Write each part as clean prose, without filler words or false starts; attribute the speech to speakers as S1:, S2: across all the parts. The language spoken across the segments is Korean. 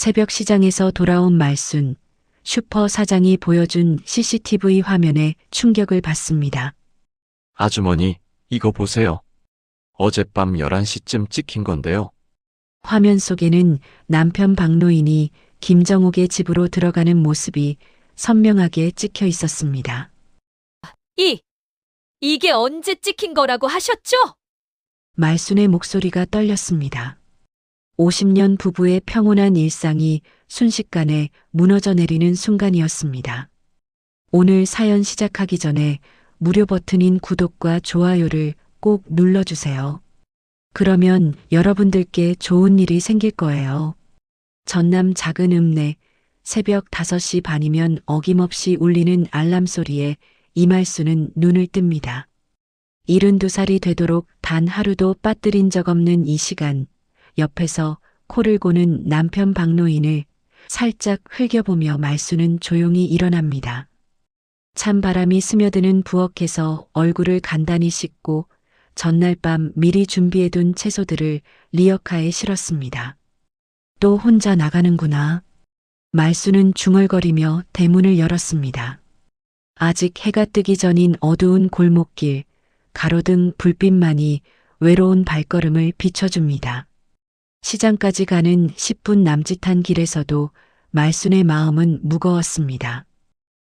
S1: 새벽 시장에서 돌아온 말순, 슈퍼 사장이 보여준 CCTV 화면에 충격을 받습니다.
S2: 아주머니, 이거 보세요. 어젯밤 11시쯤 찍힌 건데요.
S1: 화면 속에는 남편 박노인이 김정욱의 집으로 들어가는 모습이 선명하게 찍혀 있었습니다.
S3: 이게 언제 찍힌 거라고 하셨죠?
S1: 말순의 목소리가 떨렸습니다. 50년 부부의 평온한 일상이 순식간에 무너져 내리는 순간이었습니다. 오늘 사연 시작하기 전에 무료 버튼인 구독과 좋아요를 꼭 눌러주세요. 그러면 여러분들께 좋은 일이 생길 거예요. 전남 작은 읍내 새벽 5시 반이면 어김없이 울리는 알람 소리에 이말순은 눈을 뜹니다. 72살이 되도록 단 하루도 빠뜨린 적 없는 이 시간, 옆에서 코를 고는 남편 박노인을 살짝 흘겨보며 말순은 조용히 일어납니다. 찬바람이 스며드는 부엌에서 얼굴을 간단히 씻고 전날 밤 미리 준비해둔 채소들을 리어카에 실었습니다. 또 혼자 나가는구나. 말순은 중얼거리며 대문을 열었습니다. 아직 해가 뜨기 전인 어두운 골목길, 가로등 불빛만이 외로운 발걸음을 비춰줍니다. 시장까지 가는 10분 남짓한 길에서도 말순의 마음은 무거웠습니다.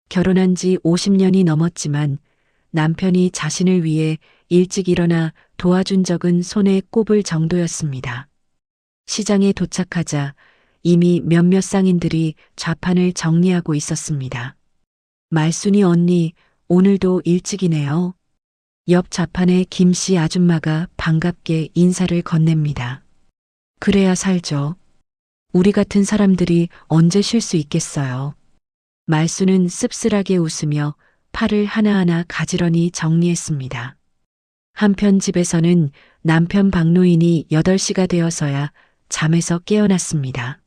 S1: 결혼한 지 50년이 넘었지만 남편이 자신을 위해 일찍 일어나 도와준 적은 손에 꼽을 정도였습니다. 시장에 도착하자 이미 몇몇 상인들이 좌판을 정리하고 있었습니다. 말순이 언니, 오늘도 일찍이네요. 옆 좌판의 김씨 아줌마가 반갑게 인사를 건넵니다. 그래야 살죠. 우리 같은 사람들이 언제 쉴 수 있겠어요. 말순은 씁쓸하게 웃으며 팔을 하나하나 가지런히 정리했습니다. 한편 집에서는 남편 박노인이 8시가 되어서야 잠에서 깨어났습니다.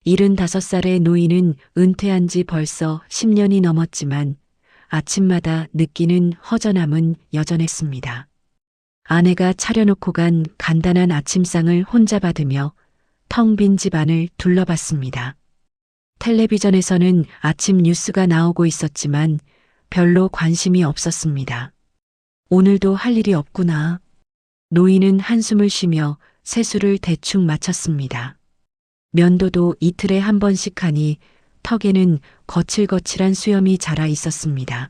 S1: 75살의 노인은 은퇴한 지 벌써 10년이 넘었지만 아침마다 느끼는 허전함은 여전했습니다. 아내가 차려놓고 간 간단한 아침상을 혼자 받으며 텅 빈 집안을 둘러봤습니다. 텔레비전에서는 아침 뉴스가 나오고 있었지만 별로 관심이 없었습니다. 오늘도 할 일이 없구나. 노인은 한숨을 쉬며 세수를 대충 마쳤습니다. 면도도 이틀에 한 번씩 하니 턱에는 거칠거칠한 수염이 자라 있었습니다.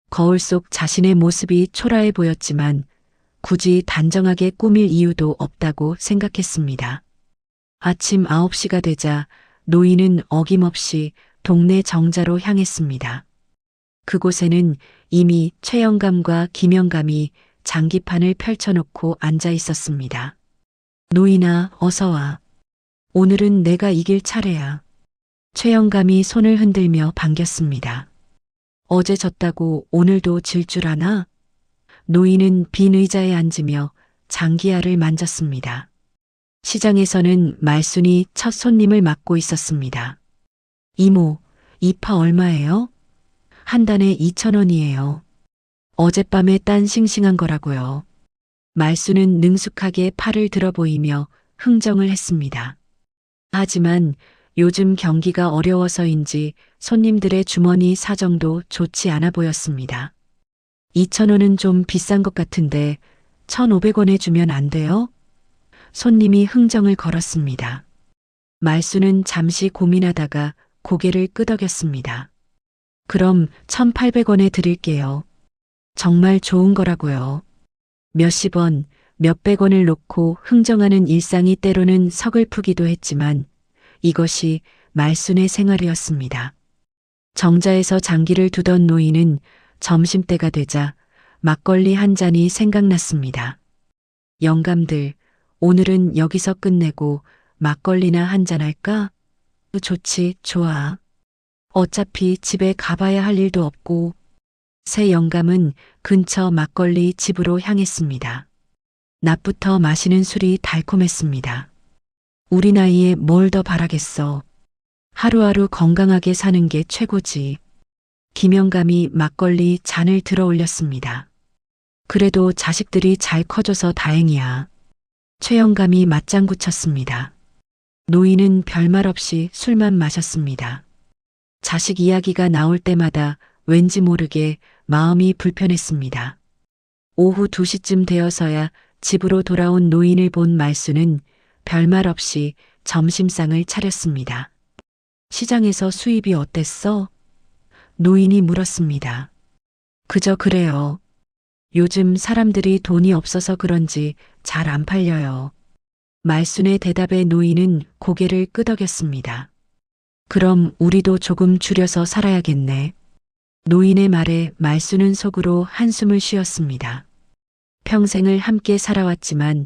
S1: 거울 속 자신의 모습이 초라해 보였지만 굳이 단정하게 꾸밀 이유도 없다고 생각했습니다. 아침 9시가 되자 노인은 어김없이 동네 정자로 향했습니다. 그곳에는 이미 최영감과 김영감이 장기판을 펼쳐놓고 앉아 있었습니다. 노인아, 어서 와. 오늘은 내가 이길 차례야. 최영감이 손을 흔들며 반겼습니다. 어제 졌다고 오늘도 질 줄 아나? 노인은 빈 의자에 앉으며 장기하를 만졌습니다. 시장에서는 말순이 첫 손님을 맡고 있었습니다. 이모, 이 파 얼마예요? 한 단에 2,000원이에요. 어젯밤에 딴 싱싱한 거라고요. 말순은 능숙하게 팔을 들어 보이며 흥정을 했습니다. 하지만 요즘 경기가 어려워서인지 손님들의 주머니 사정도 좋지 않아 보였습니다. 2,000원은 좀 비싼 것 같은데 1,500원에 주면 안 돼요? 손님이 흥정을 걸었습니다. 말순은 잠시 고민하다가 고개를 끄덕였습니다. 그럼 1,800원에 드릴게요. 정말 좋은 거라고요. 몇십 원, 몇백 원을 놓고 흥정하는 일상이 때로는 서글프기도 했지만 이것이 말순의 생활이었습니다. 정자에서 장기를 두던 노인은 점심때가 되자 막걸리 한 잔이 생각났습니다. 영감들, 오늘은 여기서 끝내고 막걸리나 한잔 할까? 좋지, 좋아. 어차피 집에 가봐야 할 일도 없고. 새 영감은 근처 막걸리 집으로 향했습니다. 낮부터 마시는 술이 달콤했습니다. 우리 나이에 뭘 더 바라겠어. 하루하루 건강하게 사는 게 최고지. 김영감이 막걸리 잔을 들어 올렸습니다. 그래도 자식들이 잘 커져서 다행이야. 최영감이 맞장구 쳤습니다. 노인은 별말 없이 술만 마셨습니다. 자식 이야기가 나올 때마다 왠지 모르게 마음이 불편했습니다. 오후 2시쯤 되어서야 집으로 돌아온 노인을 본 말수는 별말 없이 점심상을 차렸습니다. 시장에서 수입이 어땠어? 노인이 물었습니다. 그저 그래요. 요즘 사람들이 돈이 없어서 그런지 잘 안 팔려요. 말순의 대답에 노인은 고개를 끄덕였습니다. 그럼 우리도 조금 줄여서 살아야겠네. 노인의 말에 말순은 속으로 한숨을 쉬었습니다. 평생을 함께 살아왔지만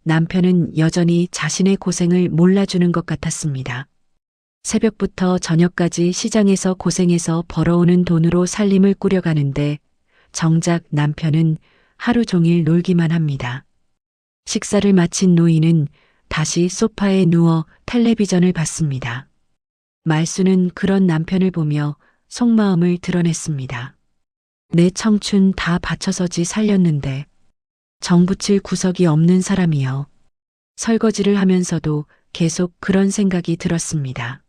S1: 남편은 여전히 자신의 고생을 몰라주는 것 같았습니다. 새벽부터 저녁까지 시장에서 고생해서 벌어오는 돈으로 살림을 꾸려가는데 정작 남편은 하루 종일 놀기만 합니다. 식사를 마친 노인은 다시 소파에 누워 텔레비전을 봤습니다. 말수는 그런 남편을 보며 속마음을 드러냈습니다. 내 청춘 다 바쳐서지 살렸는데 정붙일 구석이 없는 사람이여. 설거지를 하면서도 계속 그런 생각이 들었습니다.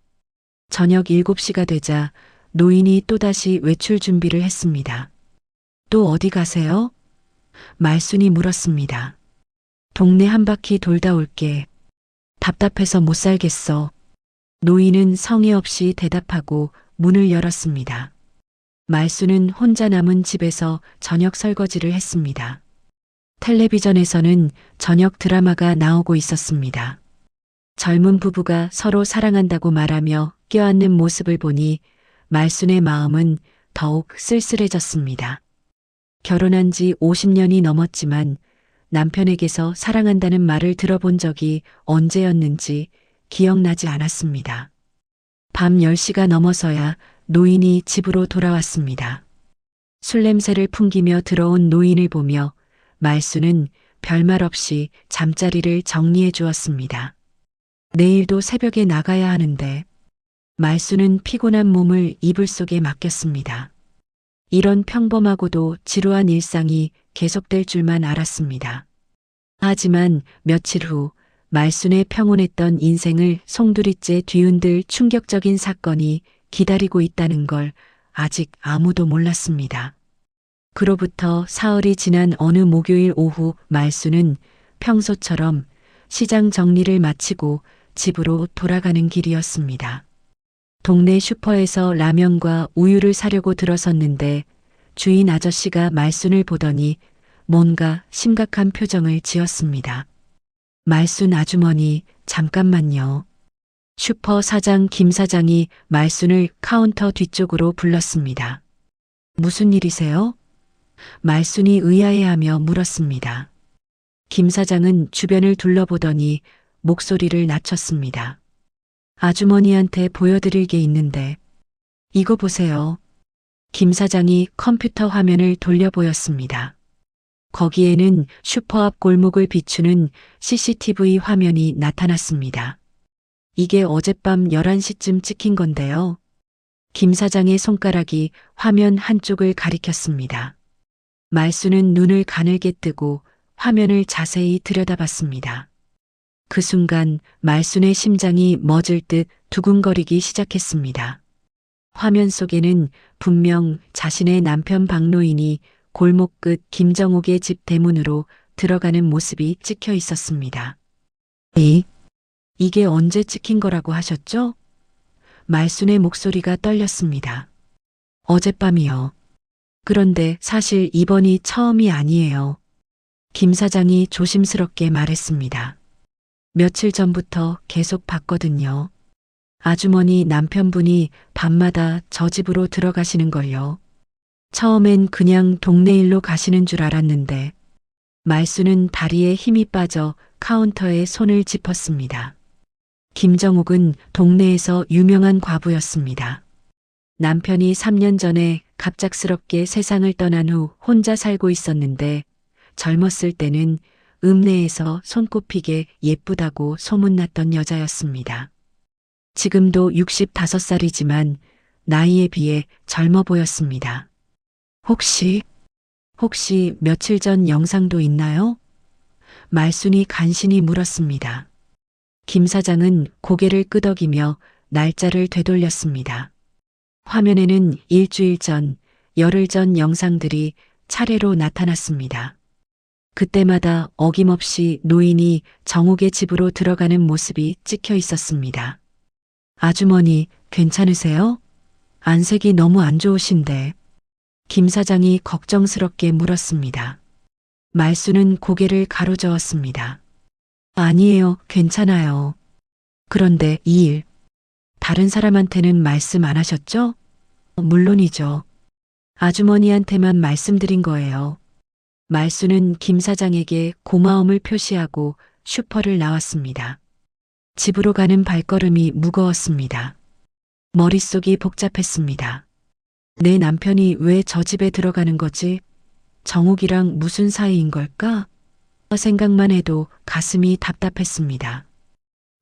S1: 저녁 7시가 되자 노인이 또다시 외출 준비를 했습니다. 또 어디 가세요? 말순이 물었습니다. 동네 한 바퀴 돌다 올게. 답답해서 못 살겠어. 노인은 성의 없이 대답하고 문을 열었습니다. 말순은 혼자 남은 집에서 저녁 설거지를 했습니다. 텔레비전에서는 저녁 드라마가 나오고 있었습니다. 젊은 부부가 서로 사랑한다고 말하며 껴안는 모습을 보니 말순의 마음은 더욱 쓸쓸해졌습니다. 결혼한 지 50년이 넘었지만 남편에게서 사랑한다는 말을 들어본 적이 언제였는지 기억나지 않았습니다. 밤 10시가 넘어서야 노인이 집으로 돌아왔습니다. 술 냄새를 풍기며 들어온 노인을 보며 말수는 별말 없이 잠자리를 정리해 주었습니다. 내일도 새벽에 나가야 하는데 말수는 피곤한 몸을 이불 속에 맡겼습니다. 이런 평범하고도 지루한 일상이 계속될 줄만 알았습니다. 하지만 며칠 후 말순의 평온했던 인생을 송두리째 뒤흔들 충격적인 사건이 기다리고 있다는 걸 아직 아무도 몰랐습니다. 그로부터 사흘이 지난 어느 목요일 오후 말순은 평소처럼 시장 정리를 마치고 집으로 돌아가는 길이었습니다. 동네 슈퍼에서 라면과 우유를 사려고 들어섰는데 주인 아저씨가 말순을 보더니 뭔가 심각한 표정을 지었습니다. 말순 아주머니, 잠깐만요. 슈퍼 사장 김 사장이 말순을 카운터 뒤쪽으로 불렀습니다. 무슨 일이세요? 말순이 의아해하며 물었습니다. 김 사장은 주변을 둘러보더니 목소리를 낮췄습니다. 아주머니한테 보여드릴 게 있는데 이거 보세요. 김 사장이 컴퓨터 화면을 돌려 보였습니다. 거기에는 슈퍼 앞 골목을 비추는 CCTV 화면이 나타났습니다. 이게 어젯밤 11시쯤 찍힌 건데요. 김 사장의 손가락이 화면 한쪽을 가리켰습니다. 말수는 눈을 가늘게 뜨고 화면을 자세히 들여다봤습니다. 그 순간 말순의 심장이 멎을 듯 두근거리기 시작했습니다. 화면 속에는 분명 자신의 남편 박노인이 골목 끝 김정옥의 집 대문으로 들어가는 모습이 찍혀 있었습니다. 이게 언제 찍힌 거라고 하셨죠? 말순의 목소리가 떨렸습니다. 어젯밤이요. 그런데 사실 이번이 처음이 아니에요. 김 사장이 조심스럽게 말했습니다. 며칠 전부터 계속 봤거든요. 아주머니 남편분이 밤마다 저 집으로 들어가시는 걸요. 처음엔 그냥 동네 일로 가시는 줄 알았는데 말수는 다리에 힘이 빠져 카운터에 손을 짚었습니다. 김정옥은 동네에서 유명한 과부였습니다. 남편이 3년 전에 갑작스럽게 세상을 떠난 후 혼자 살고 있었는데 젊었을 때는 읍내에서 손꼽히게 예쁘다고 소문났던 여자였습니다. 지금도 65살이지만 나이에 비해 젊어 보였습니다. 혹시 며칠 전 영상도 있나요? 말순이 간신히 물었습니다. 김 사장은 고개를 끄덕이며 날짜를 되돌렸습니다. 화면에는 일주일 전, 열흘 전 영상들이 차례로 나타났습니다. 그때마다 어김없이 노인이 정욱의 집으로 들어가는 모습이 찍혀 있었습니다. 아주머니, 괜찮으세요? 안색이 너무 안 좋으신데. 김 사장이 걱정스럽게 물었습니다. 말수는 고개를 가로저었습니다. 아니에요, 괜찮아요. 그런데 이 일, 다른 사람한테는 말씀 안 하셨죠? 물론이죠. 아주머니한테만 말씀드린 거예요. 말수는 김 사장에게 고마움을 표시하고 슈퍼를 나왔습니다. 집으로 가는 발걸음이 무거웠습니다. 머릿속이 복잡했습니다. 내 남편이 왜 저 집에 들어가는 거지? 정욱이랑 무슨 사이인 걸까? 생각만 해도 가슴이 답답했습니다.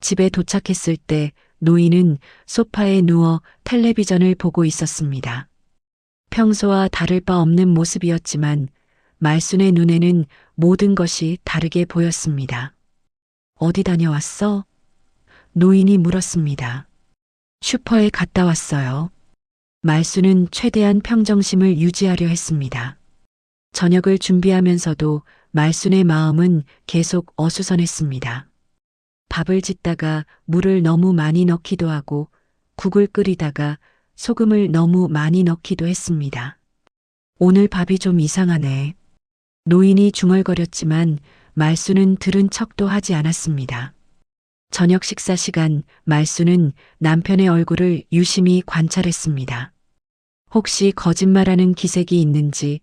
S1: 집에 도착했을 때 노인은 소파에 누워 텔레비전을 보고 있었습니다. 평소와 다를 바 없는 모습이었지만 말순의 눈에는 모든 것이 다르게 보였습니다. 어디 다녀왔어? 노인이 물었습니다. 슈퍼에 갔다 왔어요. 말순은 최대한 평정심을 유지하려 했습니다. 저녁을 준비하면서도 말순의 마음은 계속 어수선했습니다. 밥을 짓다가 물을 너무 많이 넣기도 하고 국을 끓이다가 소금을 너무 많이 넣기도 했습니다. 오늘 밥이 좀 이상하네. 노인이 중얼거렸지만 말수는 들은 척도 하지 않았습니다. 저녁 식사 시간 말수는 남편의 얼굴을 유심히 관찰했습니다. 혹시 거짓말하는 기색이 있는지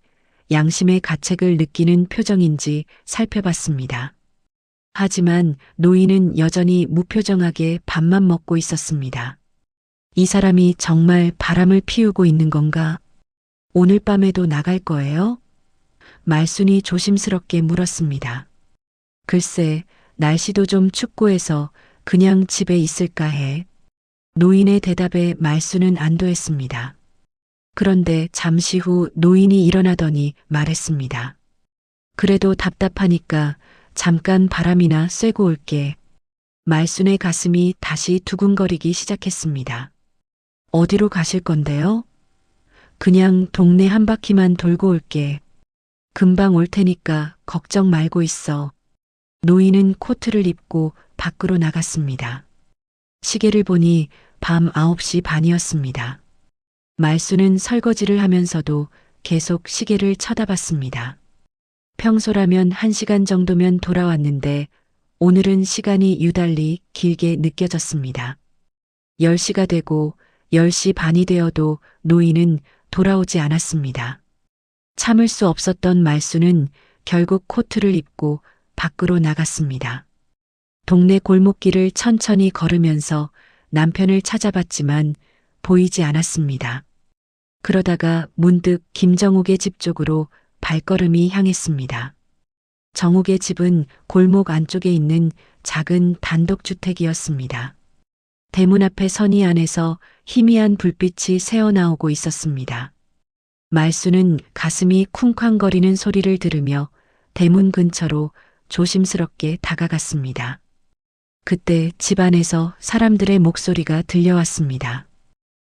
S1: 양심의 가책을 느끼는 표정인지 살펴봤습니다. 하지만 노인은 여전히 무표정하게 밥만 먹고 있었습니다. 이 사람이 정말 바람을 피우고 있는 건가? 오늘 밤에도 나갈 거예요? 말순이 조심스럽게 물었습니다. 글쎄, 날씨도 좀 춥고 해서 그냥 집에 있을까 해. 노인의 대답에 말순은 안도했습니다. 그런데 잠시 후 노인이 일어나더니 말했습니다. 그래도 답답하니까 잠깐 바람이나 쐬고 올게. 말순의 가슴이 다시 두근거리기 시작했습니다. 어디로 가실 건데요? 그냥 동네 한 바퀴만 돌고 올게. 금방 올 테니까 걱정 말고 있어. 노인은 코트를 입고 밖으로 나갔습니다. 시계를 보니 밤 9시 반이었습니다. 말수는 설거지를 하면서도 계속 시계를 쳐다봤습니다. 평소라면 1시간 정도면 돌아왔는데 오늘은 시간이 유달리 길게 느껴졌습니다. 10시가 되고 10시 반이 되어도 노인은 돌아오지 않았습니다. 참을 수 없었던 말수는 결국 코트를 입고 밖으로 나갔습니다. 동네 골목길을 천천히 걸으면서 남편을 찾아봤지만 보이지 않았습니다. 그러다가 문득 김정욱의 집 쪽으로 발걸음이 향했습니다. 정욱의 집은 골목 안쪽에 있는 작은 단독주택이었습니다. 대문 앞에 선의 안에서 희미한 불빛이 새어나오고 있었습니다. 말수는 가슴이 쿵쾅거리는 소리를 들으며 대문 근처로 조심스럽게 다가갔습니다. 그때 집 안에서 사람들의 목소리가 들려왔습니다.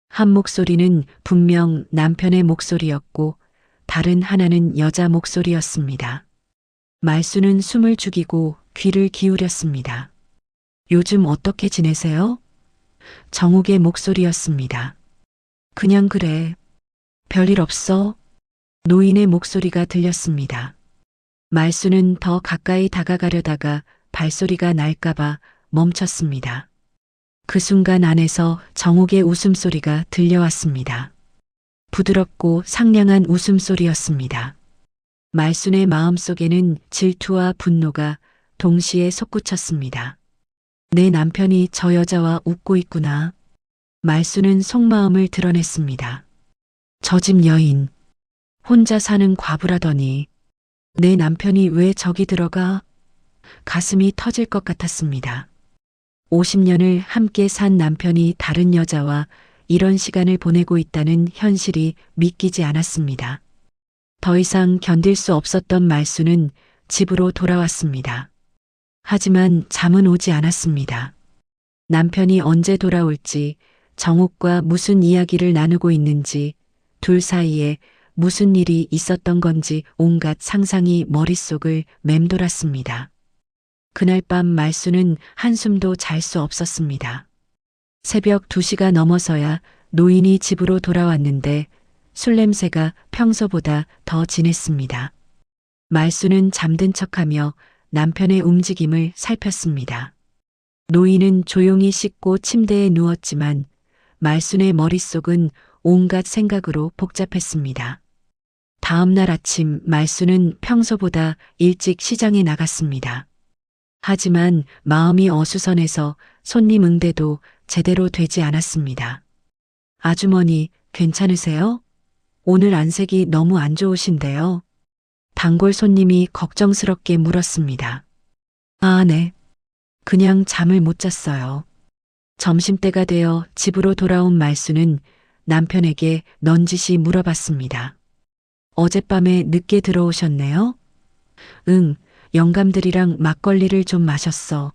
S1: 한 목소리는 분명 남편의 목소리였고 다른 하나는 여자 목소리였습니다. 말수는 숨을 죽이고 귀를 기울였습니다. 요즘 어떻게 지내세요? 정욱의 목소리였습니다. 그냥 그래. 별일 없어? 노인의 목소리가 들렸습니다. 말수는 더 가까이 다가가려다가 발소리가 날까봐 멈췄습니다. 그 순간 안에서 정욱의 웃음소리가 들려왔습니다. 부드럽고 상냥한 웃음소리였습니다. 말순의 마음속에는 질투와 분노가 동시에 솟구쳤습니다. 내 남편이 저 여자와 웃고 있구나. 말순은 속마음을 드러냈습니다. 저 집 여인, 혼자 사는 과부라더니 내 남편이 왜 저기 들어가? 가슴이 터질 것 같았습니다. 50년을 함께 산 남편이 다른 여자와 이런 시간을 보내고 있다는 현실이 믿기지 않았습니다. 더 이상 견딜 수 없었던 말수는 집으로 돌아왔습니다. 하지만 잠은 오지 않았습니다. 남편이 언제 돌아올지, 정옥과 무슨 이야기를 나누고 있는지, 둘 사이에 무슨 일이 있었던 건지 온갖 상상이 머릿속을 맴돌았습니다. 그날 밤 말수는 한숨도 잘 수 없었습니다. 새벽 2시가 넘어서야 노인이 집으로 돌아왔는데 술 냄새가 평소보다 더 진했습니다. 말수는 잠든 척하며 남편의 움직임을 살폈습니다. 노인은 조용히 씻고 침대에 누웠지만 말순의 머릿속은 온갖 생각으로 복잡했습니다. 다음 날 아침 말수는 평소보다 일찍 시장에 나갔습니다. 하지만 마음이 어수선해서 손님 응대도 제대로 되지 않았습니다. 아주머니, 괜찮으세요? 오늘 안색이 너무 안 좋으신데요. 단골 손님이 걱정스럽게 물었습니다. 아, 네. 그냥 잠을 못 잤어요. 점심때가 되어 집으로 돌아온 말수는 남편에게 넌지시 물어봤습니다. 어젯밤에 늦게 들어오셨네요? 응, 영감들이랑 막걸리를 좀 마셨어.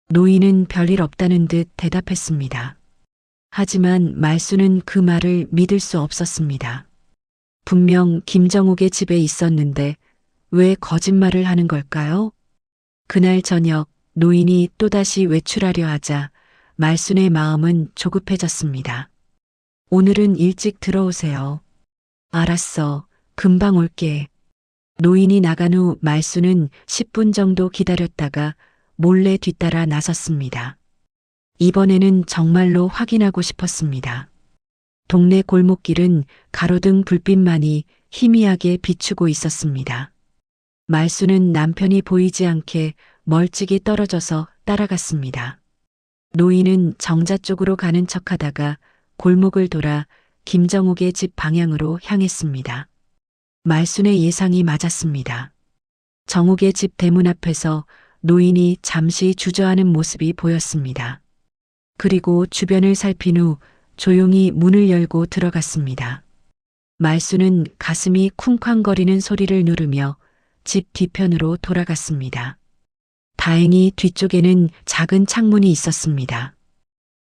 S1: 노인은 별일 없다는 듯 대답했습니다. 하지만 말수는 그 말을 믿을 수 없었습니다. 분명 김정욱의 집에 있었는데 왜 거짓말을 하는 걸까요? 그날 저녁 노인이 또다시 외출하려 하자 말순의 마음은 조급해졌습니다. 오늘은 일찍 들어오세요. 알았어. 금방 올게. 노인이 나간 후 말순은 10분 정도 기다렸다가 몰래 뒤따라 나섰습니다. 이번에는 정말로 확인하고 싶었습니다. 동네 골목길은 가로등 불빛만이 희미하게 비추고 있었습니다. 말수는 남편이 보이지 않게 멀찍이 떨어져서 따라갔습니다. 노인은 정자 쪽으로 가는 척하다가 골목을 돌아 김정욱의 집 방향으로 향했습니다. 말순의 예상이 맞았습니다. 정욱의 집 대문 앞에서 노인이 잠시 주저하는 모습이 보였습니다. 그리고 주변을 살핀 후 조용히 문을 열고 들어갔습니다. 말수는 가슴이 쿵쾅거리는 소리를 누르며 집 뒤편으로 돌아갔습니다. 다행히 뒤쪽에는 작은 창문이 있었습니다.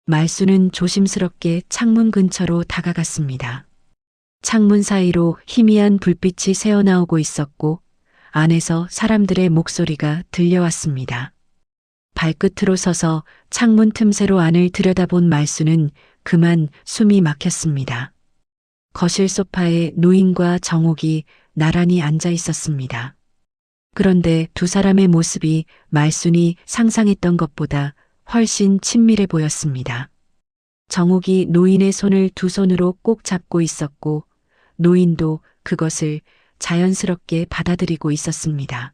S1: 말수는 조심스럽게 창문 근처로 다가갔습니다. 창문 사이로 희미한 불빛이 새어나오고 있었고 안에서 사람들의 목소리가 들려왔습니다. 발끝으로 서서 창문 틈새로 안을 들여다본 말수는 그만 숨이 막혔습니다. 거실 소파에 노인과 정옥이 나란히 앉아 있었습니다. 그런데 두 사람의 모습이 말순이 상상했던 것보다 훨씬 친밀해 보였습니다. 정옥이 노인의 손을 두 손으로 꼭 잡고 있었고 노인도 그것을 자연스럽게 받아들이고 있었습니다.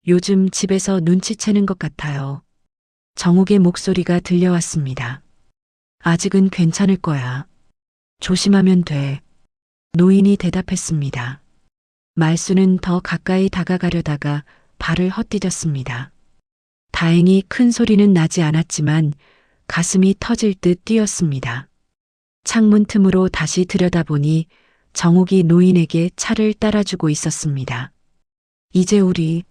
S1: 요즘 집에서 눈치채는 것 같아요. 정옥의 목소리가 들려왔습니다. 아직은 괜찮을 거야. 조심하면 돼. 노인이 대답했습니다. 말수는 더 가까이 다가가려다가 발을 헛디뎠습니다. 다행히 큰 소리는 나지 않았지만 가슴이 터질 듯 뛰었습니다. 창문 틈으로 다시 들여다보니 정옥이 노인에게 차를 따라주고 있었습니다. 이제 우리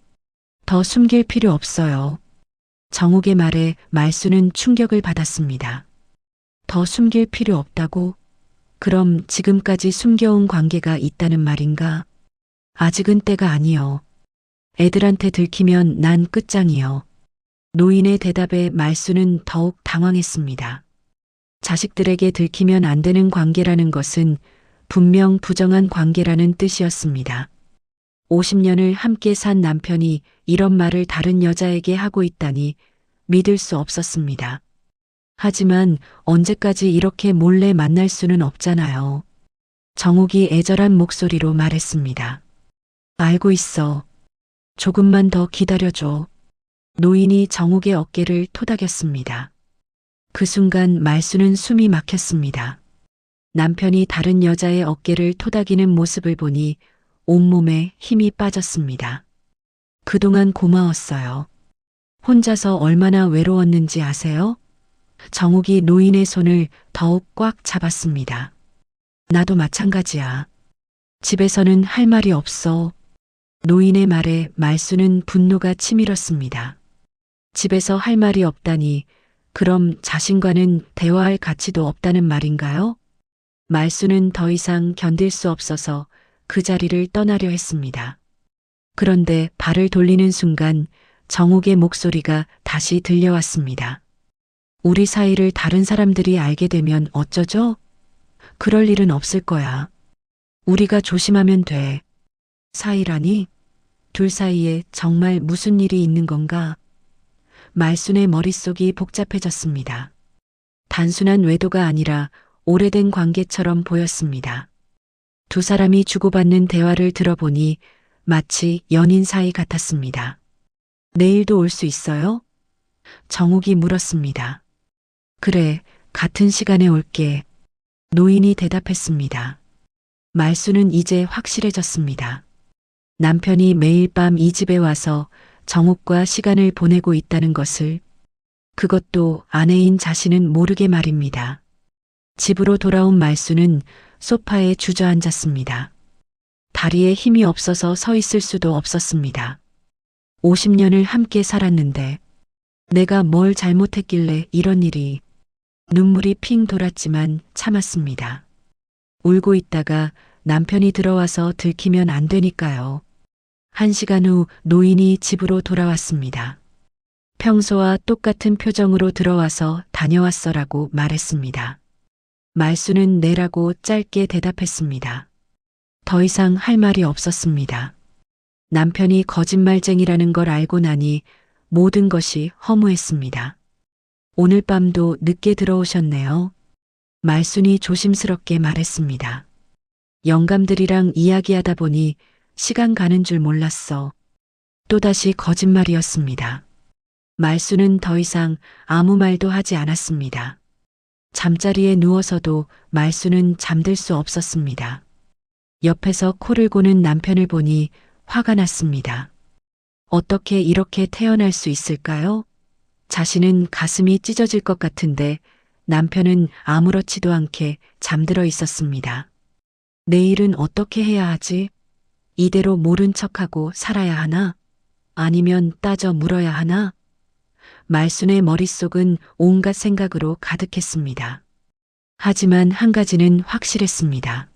S1: 더 숨길 필요 없어요. 정옥의 말에 말수는 충격을 받았습니다. 더 숨길 필요 없다고? 그럼 지금까지 숨겨온 관계가 있다는 말인가? 아직은 때가 아니요. 애들한테 들키면 난 끝장이요. 노인의 대답에 말수는 더욱 당황했습니다. 자식들에게 들키면 안 되는 관계라는 것은 분명 부정한 관계라는 뜻이었습니다. 50년을 함께 산 남편이 이런 말을 다른 여자에게 하고 있다니 믿을 수 없었습니다. 하지만 언제까지 이렇게 몰래 만날 수는 없잖아요. 정옥이 애절한 목소리로 말했습니다. 알고 있어. 조금만 더 기다려줘. 노인이 정옥의 어깨를 토닥였습니다. 그 순간 말수는 숨이 막혔습니다. 남편이 다른 여자의 어깨를 토닥이는 모습을 보니 온몸에 힘이 빠졌습니다. 그동안 고마웠어요. 혼자서 얼마나 외로웠는지 아세요? 정욱이 노인의 손을 더욱 꽉 잡았습니다. 나도 마찬가지야. 집에서는 할 말이 없어. 노인의 말에 말수는 분노가 치밀었습니다. 집에서 할 말이 없다니 그럼 자신과는 대화할 가치도 없다는 말인가요? 말수는 더 이상 견딜 수 없어서 그 자리를 떠나려 했습니다. 그런데 발을 돌리는 순간 정욱의 목소리가 다시 들려왔습니다. 우리 사이를 다른 사람들이 알게 되면 어쩌죠? 그럴 일은 없을 거야. 우리가 조심하면 돼. 사이라니? 둘 사이에 정말 무슨 일이 있는 건가? 말순의 머릿속이 복잡해졌습니다. 단순한 외도가 아니라 오래된 관계처럼 보였습니다. 두 사람이 주고받는 대화를 들어보니 마치 연인 사이 같았습니다. 내일도 올 수 있어요? 정욱이 물었습니다. 그래, 같은 시간에 올게. 노인이 대답했습니다. 말수는 이제 확실해졌습니다. 남편이 매일 밤 이 집에 와서 정욱과 시간을 보내고 있다는 것을, 그것도 아내인 자신은 모르게 말입니다. 집으로 돌아온 말수는 소파에 주저앉았습니다. 다리에 힘이 없어서 서 있을 수도 없었습니다. 50년을 함께 살았는데 내가 뭘 잘못했길래 이런 일이. 눈물이 핑 돌았지만 참았습니다. 울고 있다가 남편이 들어와서 들키면 안 되니까요. 1시간 후 노인이 집으로 돌아왔습니다. 평소와 똑같은 표정으로 들어와서 다녀왔어라고 말했습니다. 말수는 네라고 짧게 대답했습니다. 더 이상 할 말이 없었습니다. 남편이 거짓말쟁이라는 걸 알고 나니 모든 것이 허무했습니다. 오늘 밤도 늦게 들어오셨네요. 말순이 조심스럽게 말했습니다. 영감들이랑 이야기하다 보니 시간 가는 줄 몰랐어. 또다시 거짓말이었습니다. 말순은 더 이상 아무 말도 하지 않았습니다. 잠자리에 누워서도 말순은 잠들 수 없었습니다. 옆에서 코를 고는 남편을 보니 화가 났습니다. 어떻게 이렇게 태어날 수 있을까요? 자신은 가슴이 찢어질 것 같은데 남편은 아무렇지도 않게 잠들어 있었습니다. 내일은 어떻게 해야 하지? 이대로 모른 척하고 살아야 하나? 아니면 따져 물어야 하나? 말순의 머릿속은 온갖 생각으로 가득했습니다. 하지만 한 가지는 확실했습니다.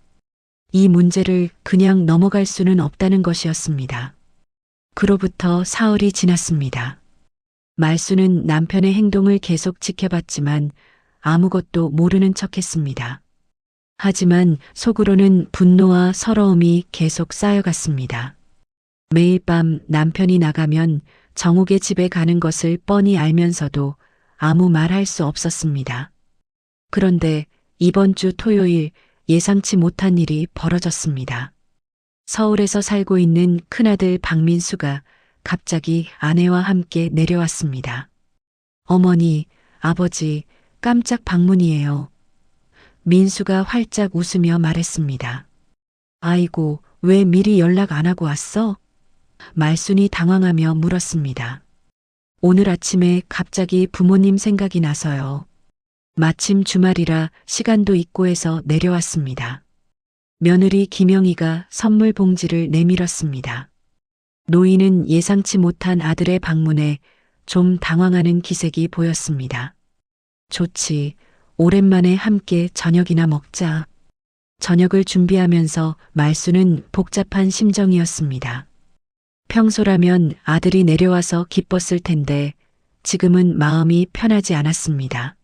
S1: 이 문제를 그냥 넘어갈 수는 없다는 것이었습니다. 그로부터 사흘이 지났습니다. 말수는 남편의 행동을 계속 지켜봤지만 아무것도 모르는 척했습니다. 하지만 속으로는 분노와 서러움이 계속 쌓여갔습니다. 매일 밤 남편이 나가면 정욱의 집에 가는 것을 뻔히 알면서도 아무 말 할 수 없었습니다. 그런데 이번 주 토요일 예상치 못한 일이 벌어졌습니다. 서울에서 살고 있는 큰아들 박민수가 갑자기 아내와 함께 내려왔습니다. 어머니, 아버지, 깜짝 방문이에요. 민수가 활짝 웃으며 말했습니다. 아이고, 왜 미리 연락 안 하고 왔어? 말순이 당황하며 물었습니다. 오늘 아침에 갑자기 부모님 생각이 나서요. 마침 주말이라 시간도 있고 해서 내려왔습니다. 며느리 김영희가 선물 봉지를 내밀었습니다. 노인은 예상치 못한 아들의 방문에 좀 당황하는 기색이 보였습니다. 좋지, 오랜만에 함께 저녁이나 먹자. 저녁을 준비하면서 말수는 복잡한 심정이었습니다. 평소라면 아들이 내려와서 기뻤을 텐데 지금은 마음이 편하지 않았습니다.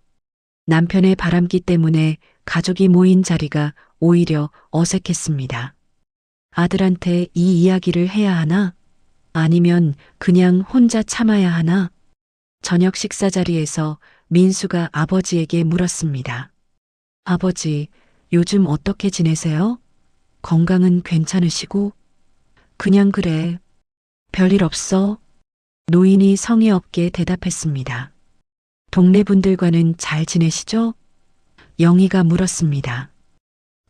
S1: 남편의 바람기 때문에 가족이 모인 자리가 오히려 어색했습니다. 아들한테 이 이야기를 해야 하나? 아니면 그냥 혼자 참아야 하나? 저녁 식사 자리에서 민수가 아버지에게 물었습니다. 아버지, 요즘 어떻게 지내세요? 건강은 괜찮으시고? 그냥 그래. 별일 없어? 노인이 성의 없게 대답했습니다. 동네 분들과는 잘 지내시죠? 영희가 물었습니다.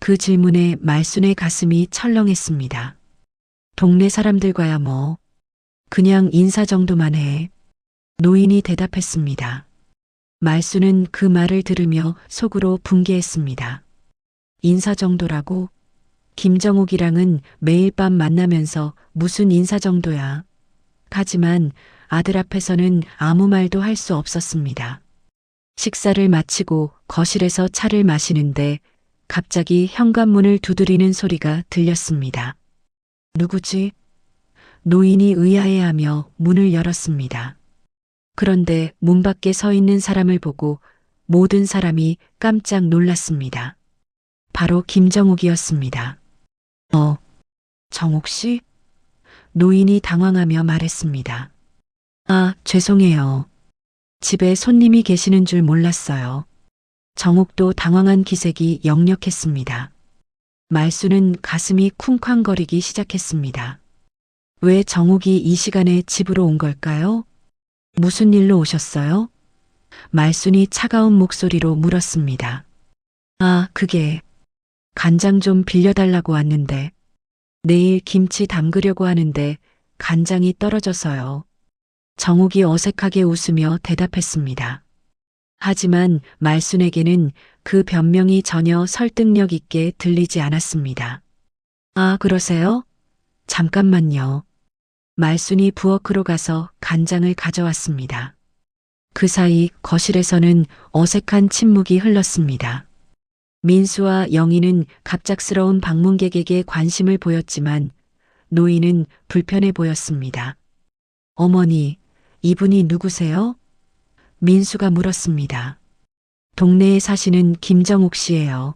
S1: 그 질문에 말순의 가슴이 철렁했습니다. 동네 사람들과야 뭐, 그냥 인사 정도만 해. 노인이 대답했습니다. 말순은 그 말을 들으며 속으로 분개했습니다. 인사 정도라고? 김정욱이랑은 매일 밤 만나면서 무슨 인사 정도야. 하지만 아들 앞에서는 아무 말도 할 수 없었습니다. 식사를 마치고 거실에서 차를 마시는데 갑자기 현관문을 두드리는 소리가 들렸습니다. 누구지? 노인이 의아해하며 문을 열었습니다. 그런데 문 밖에 서 있는 사람을 보고 모든 사람이 깜짝 놀랐습니다. 바로 김정욱이었습니다. 정욱 씨? 노인이 당황하며 말했습니다. 아, 죄송해요. 집에 손님이 계시는 줄 몰랐어요. 정욱도 당황한 기색이 역력했습니다. 말수는 가슴이 쿵쾅거리기 시작했습니다. 왜 정욱이 이 시간에 집으로 온 걸까요? 무슨 일로 오셨어요? 말순이 차가운 목소리로 물었습니다. 아, 그게 간장 좀 빌려달라고 왔는데 내일 김치 담그려고 하는데 간장이 떨어져서요. 정욱이 어색하게 웃으며 대답했습니다. 하지만 말순에게는 그 변명이 전혀 설득력 있게 들리지 않았습니다. 아, 그러세요? 잠깐만요. 말순이 부엌으로 가서 간장을 가져왔습니다. 그 사이 거실에서는 어색한 침묵이 흘렀습니다. 민수와 영희는 갑작스러운 방문객에게 관심을 보였지만 노인은 불편해 보였습니다. 어머니, 이분이 누구세요? 민수가 물었습니다. 동네에 사시는 김정욱 씨예요.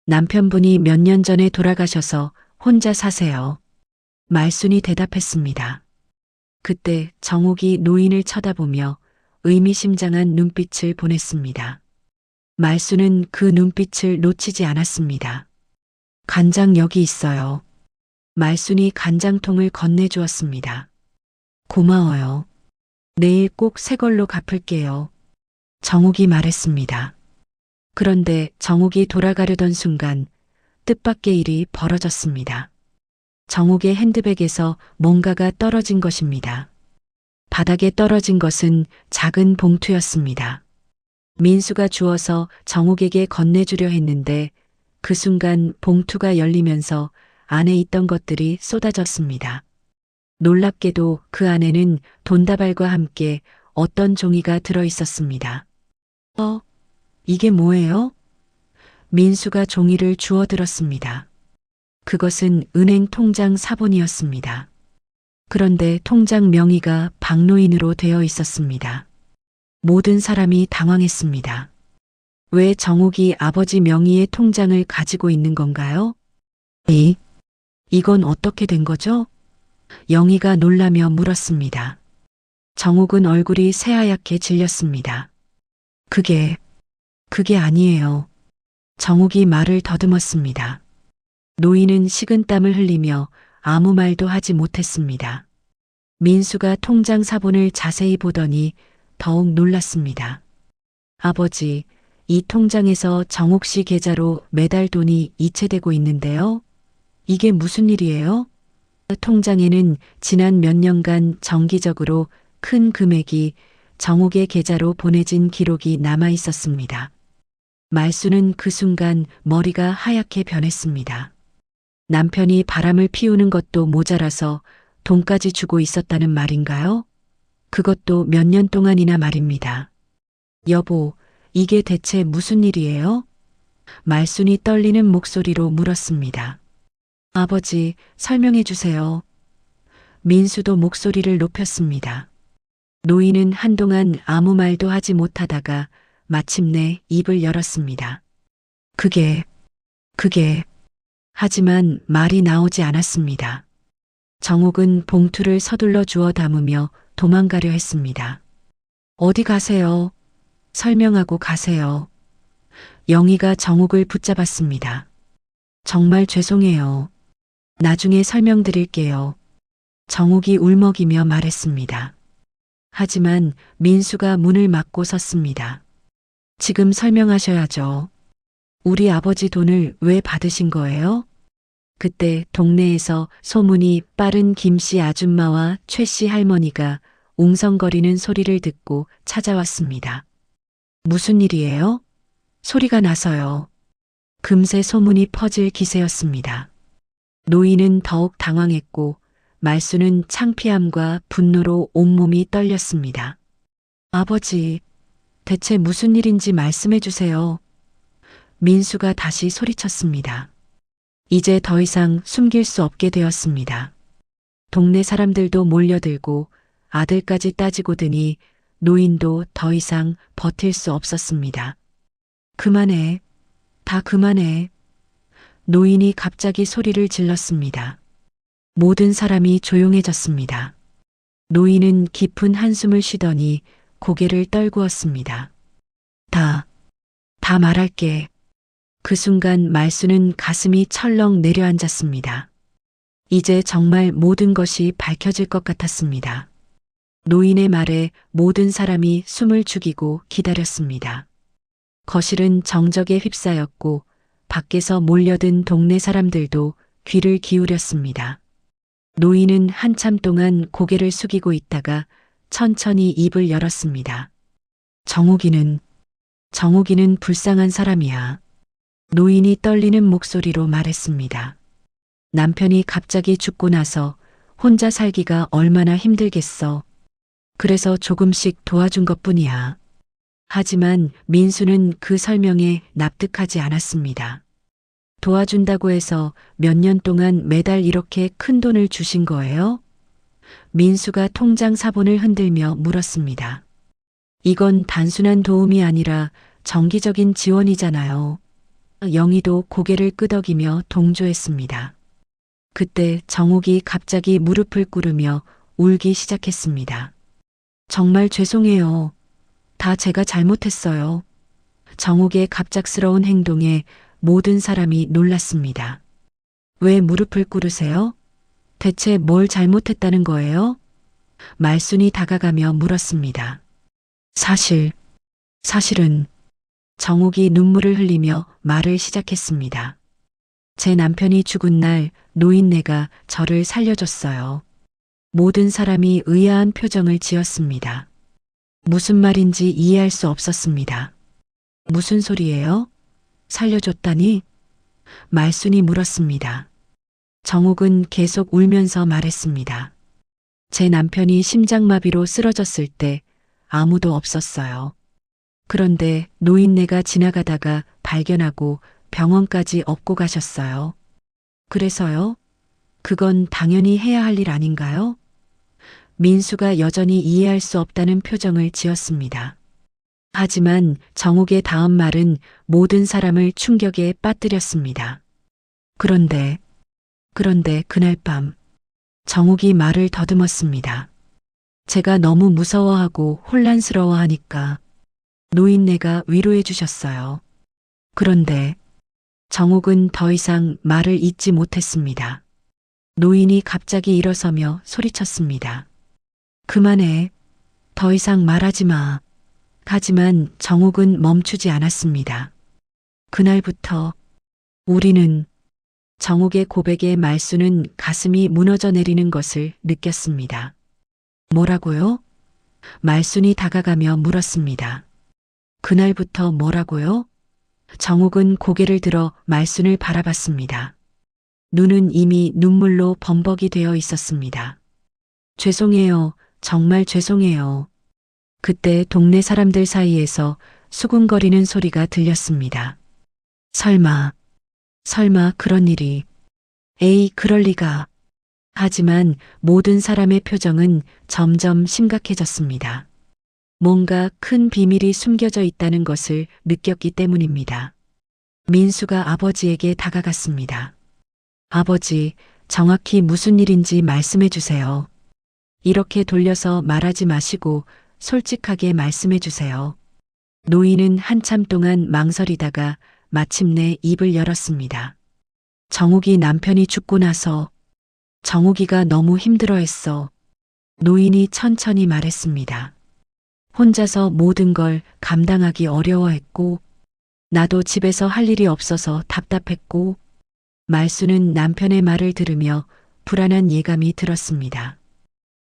S1: 남편분이 몇 년 전에 돌아가셔서 혼자 사세요. 말순이 대답했습니다. 그때 정욱이 노인을 쳐다보며 의미심장한 눈빛을 보냈습니다. 말순은 그 눈빛을 놓치지 않았습니다. 간장 여기 있어요. 말순이 간장통을 건네주었습니다. 고마워요. 내일 꼭 새 걸로 갚을게요. 정욱이 말했습니다. 그런데 정욱이 돌아가려던 순간 뜻밖의 일이 벌어졌습니다. 정욱의 핸드백에서 뭔가가 떨어진 것입니다. 바닥에 떨어진 것은 작은 봉투였습니다. 민수가 주어서 정욱에게 건네주려 했는데 그 순간 봉투가 열리면서 안에 있던 것들이 쏟아졌습니다. 놀랍게도 그 안에는 돈다발과 함께 어떤 종이가 들어 있었습니다. 이게 뭐예요? 민수가 종이를 주워들었습니다. 그것은 은행 통장 사본이었습니다. 그런데 통장 명의가 박노인으로 되어 있었습니다. 모든 사람이 당황했습니다. 왜 정욱이 아버지 명의의 통장을 가지고 있는 건가요? 이건 어떻게 된 거죠? 영희가 놀라며 물었습니다. 정욱은 얼굴이 새하얗게 질렸습니다. 그게 아니에요. 정욱이 말을 더듬었습니다. 노인은 식은땀을 흘리며 아무 말도 하지 못했습니다. 민수가 통장 사본을 자세히 보더니 더욱 놀랐습니다. 아버지, 이 통장에서 정욱 씨 계좌로 매달 돈이 이체되고 있는데요. 이게 무슨 일이에요? 통장에는 지난 몇 년간 정기적으로 큰 금액이 정욱의 계좌로 보내진 기록이 남아 있었습니다. 말수는 그 순간 머리가 하얗게 변했습니다. 남편이 바람을 피우는 것도 모자라서 돈까지 주고 있었다는 말인가요? 그것도 몇 년 동안이나 말입니다. 여보, 이게 대체 무슨 일이에요? 말순이 떨리는 목소리로 물었습니다. 아버지, 설명해 주세요. 민수도 목소리를 높였습니다. 노인은 한동안 아무 말도 하지 못하다가 마침내 입을 열었습니다. 그게. 하지만 말이 나오지 않았습니다. 정욱은 봉투를 서둘러 주워 담으며 도망가려 했습니다. 어디 가세요? 설명하고 가세요. 영희가 정욱을 붙잡았습니다. 정말 죄송해요. 나중에 설명드릴게요. 정욱이 울먹이며 말했습니다. 하지만 민수가 문을 막고 섰습니다. 지금 설명하셔야죠. 우리 아버지 돈을 왜 받으신 거예요? 그때 동네에서 소문이 빠른 김씨 아줌마와 최씨 할머니가 웅성거리는 소리를 듣고 찾아왔습니다. 무슨 일이에요? 소리가 나서요. 금세 소문이 퍼질 기세였습니다. 노인은 더욱 당황했고 말수는 창피함과 분노로 온몸이 떨렸습니다. 아버지, 대체 무슨 일인지 말씀해 주세요. 민수가 다시 소리쳤습니다. 이제 더 이상 숨길 수 없게 되었습니다. 동네 사람들도 몰려들고 아들까지 따지고 드니 노인도 더 이상 버틸 수 없었습니다. 그만해. 다 그만해. 노인이 갑자기 소리를 질렀습니다. 모든 사람이 조용해졌습니다. 노인은 깊은 한숨을 쉬더니 고개를 떨구었습니다. 다 말할게. 그 순간 말수는 가슴이 철렁 내려앉았습니다. 이제 정말 모든 것이 밝혀질 것 같았습니다. 노인의 말에 모든 사람이 숨을 죽이고 기다렸습니다. 거실은 정적에 휩싸였고 밖에서 몰려든 동네 사람들도 귀를 기울였습니다. 노인은 한참 동안 고개를 숙이고 있다가 천천히 입을 열었습니다. 정욱이는 불쌍한 사람이야. 노인이 떨리는 목소리로 말했습니다. 남편이 갑자기 죽고 나서 혼자 살기가 얼마나 힘들겠어. 그래서 조금씩 도와준 것뿐이야. 하지만 민수는 그 설명에 납득하지 않았습니다. 도와준다고 해서 몇 년 동안 매달 이렇게 큰 돈을 주신 거예요? 민수가 통장 사본을 흔들며 물었습니다. 이건 단순한 도움이 아니라 정기적인 지원이잖아요. 영희도 고개를 끄덕이며 동조했습니다. 그때 정욱이 갑자기 무릎을 꿇으며 울기 시작했습니다. 정말 죄송해요. 다 제가 잘못했어요. 정욱의 갑작스러운 행동에 모든 사람이 놀랐습니다. 왜 무릎을 꿇으세요? 대체 뭘 잘못했다는 거예요? 말순이 다가가며 물었습니다. 사실은 정욱이 눈물을 흘리며 말을 시작했습니다. 제 남편이 죽은 날 노인네가 저를 살려줬어요. 모든 사람이 의아한 표정을 지었습니다. 무슨 말인지 이해할 수 없었습니다. 무슨 소리예요? 살려줬다니? 말순이 물었습니다. 정욱은 계속 울면서 말했습니다. 제 남편이 심장마비로 쓰러졌을 때 아무도 없었어요. 그런데 노인네가 지나가다가 발견하고 병원까지 업고 가셨어요. 그래서요? 그건 당연히 해야 할 일 아닌가요? 민수가 여전히 이해할 수 없다는 표정을 지었습니다. 하지만 정욱의 다음 말은 모든 사람을 충격에 빠뜨렸습니다. 그런데 그날 밤 정욱이 말을 더듬었습니다. 제가 너무 무서워하고 혼란스러워하니까 노인네가 위로해 주셨어요. 그런데 정욱은 더 이상 말을 잇지 못했습니다. 노인이 갑자기 일어서며 소리쳤습니다. 그만해. 더 이상 말하지 마. 하지만 정욱은 멈추지 않았습니다. 그날부터 우리는 정욱의 고백에 말수는 가슴이 무너져 내리는 것을 느꼈습니다. 뭐라고요? 말순이 다가가며 물었습니다. 그날부터 뭐라고요? 정욱은 고개를 들어 말순을 바라봤습니다. 눈은 이미 눈물로 범벅이 되어 있었습니다. 죄송해요. 정말 죄송해요. 그때 동네 사람들 사이에서 수군거리는 소리가 들렸습니다. 설마 그런 일이. 에이, 그럴 리가. 하지만 모든 사람의 표정은 점점 심각해졌습니다. 뭔가 큰 비밀이 숨겨져 있다는 것을 느꼈기 때문입니다. 민수가 아버지에게 다가갔습니다. 아버지, 정확히 무슨 일인지 말씀해 주세요. 이렇게 돌려서 말하지 마시고 솔직하게 말씀해 주세요. 노인은 한참 동안 망설이다가 마침내 입을 열었습니다. 정욱이 남편이 죽고 나서 정욱이가 너무 힘들어했어. 노인이 천천히 말했습니다. 혼자서 모든 걸 감당하기 어려워했고 나도 집에서 할 일이 없어서 답답했고 말수는 남편의 말을 들으며 불안한 예감이 들었습니다.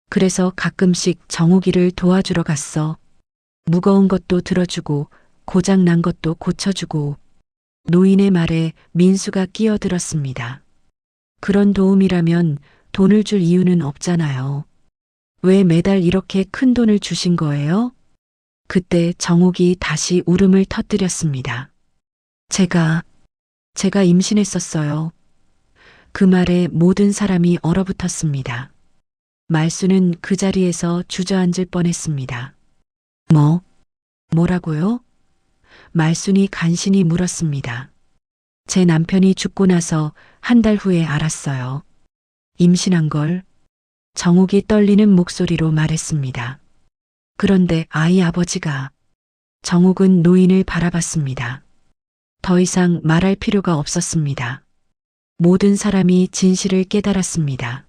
S1: 그래서 가끔씩 정욱이를 도와주러 갔어. 무거운 것도 들어주고 고장 난 것도 고쳐주고. 노인의 말에 민수가 끼어들었습니다. 그런 도움이라면 돈을 줄 이유는 없잖아요. 왜 매달 이렇게 큰 돈을 주신 거예요? 그때 정옥이 다시 울음을 터뜨렸습니다. 제가 임신했었어요. 그 말에 모든 사람이 얼어붙었습니다. 말수는 그 자리에서 주저앉을 뻔했습니다. 뭐라고요? 말순이 간신히 물었습니다. 제 남편이 죽고 나서 한 달 후에 알았어요. 임신한 걸. 정옥이 떨리는 목소리로 말했습니다. 그런데 아이 아버지가. 정옥은 노인을 바라봤습니다. 더 이상 말할 필요가 없었습니다. 모든 사람이 진실을 깨달았습니다.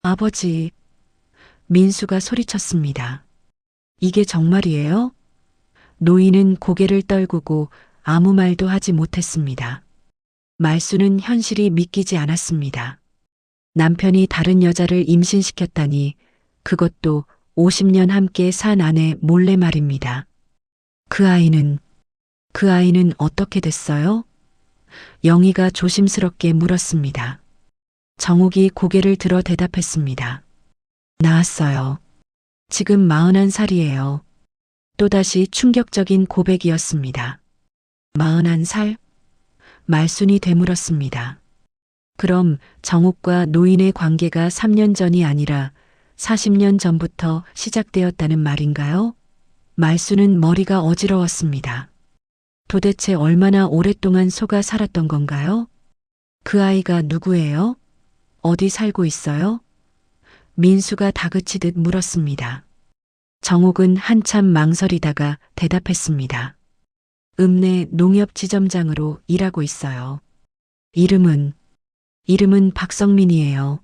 S1: 아버지. 민수가 소리쳤습니다. 이게 정말이에요? 노인은 고개를 떨구고 아무 말도 하지 못했습니다. 말수는 현실이 믿기지 않았습니다. 남편이 다른 여자를 임신시켰다니, 그것도 50년 함께 산 아내 몰래 말입니다. 그 아이는 어떻게 됐어요? 영희가 조심스럽게 물었습니다. 정옥이 고개를 들어 대답했습니다. 나았어요. 지금 41살이에요. 또다시 충격적인 고백이었습니다. 41살? 말순이 되물었습니다. 그럼 정옥과 노인의 관계가 3년 전이 아니라 40년 전부터 시작되었다는 말인가요? 말순은 머리가 어지러웠습니다. 도대체 얼마나 오랫동안 속아 살았던 건가요? 그 아이가 누구예요? 어디 살고 있어요? 민수가 다그치듯 물었습니다. 정옥은 한참 망설이다가 대답했습니다. 읍내 농협지점장으로 일하고 있어요. 이름은 박성민이에요.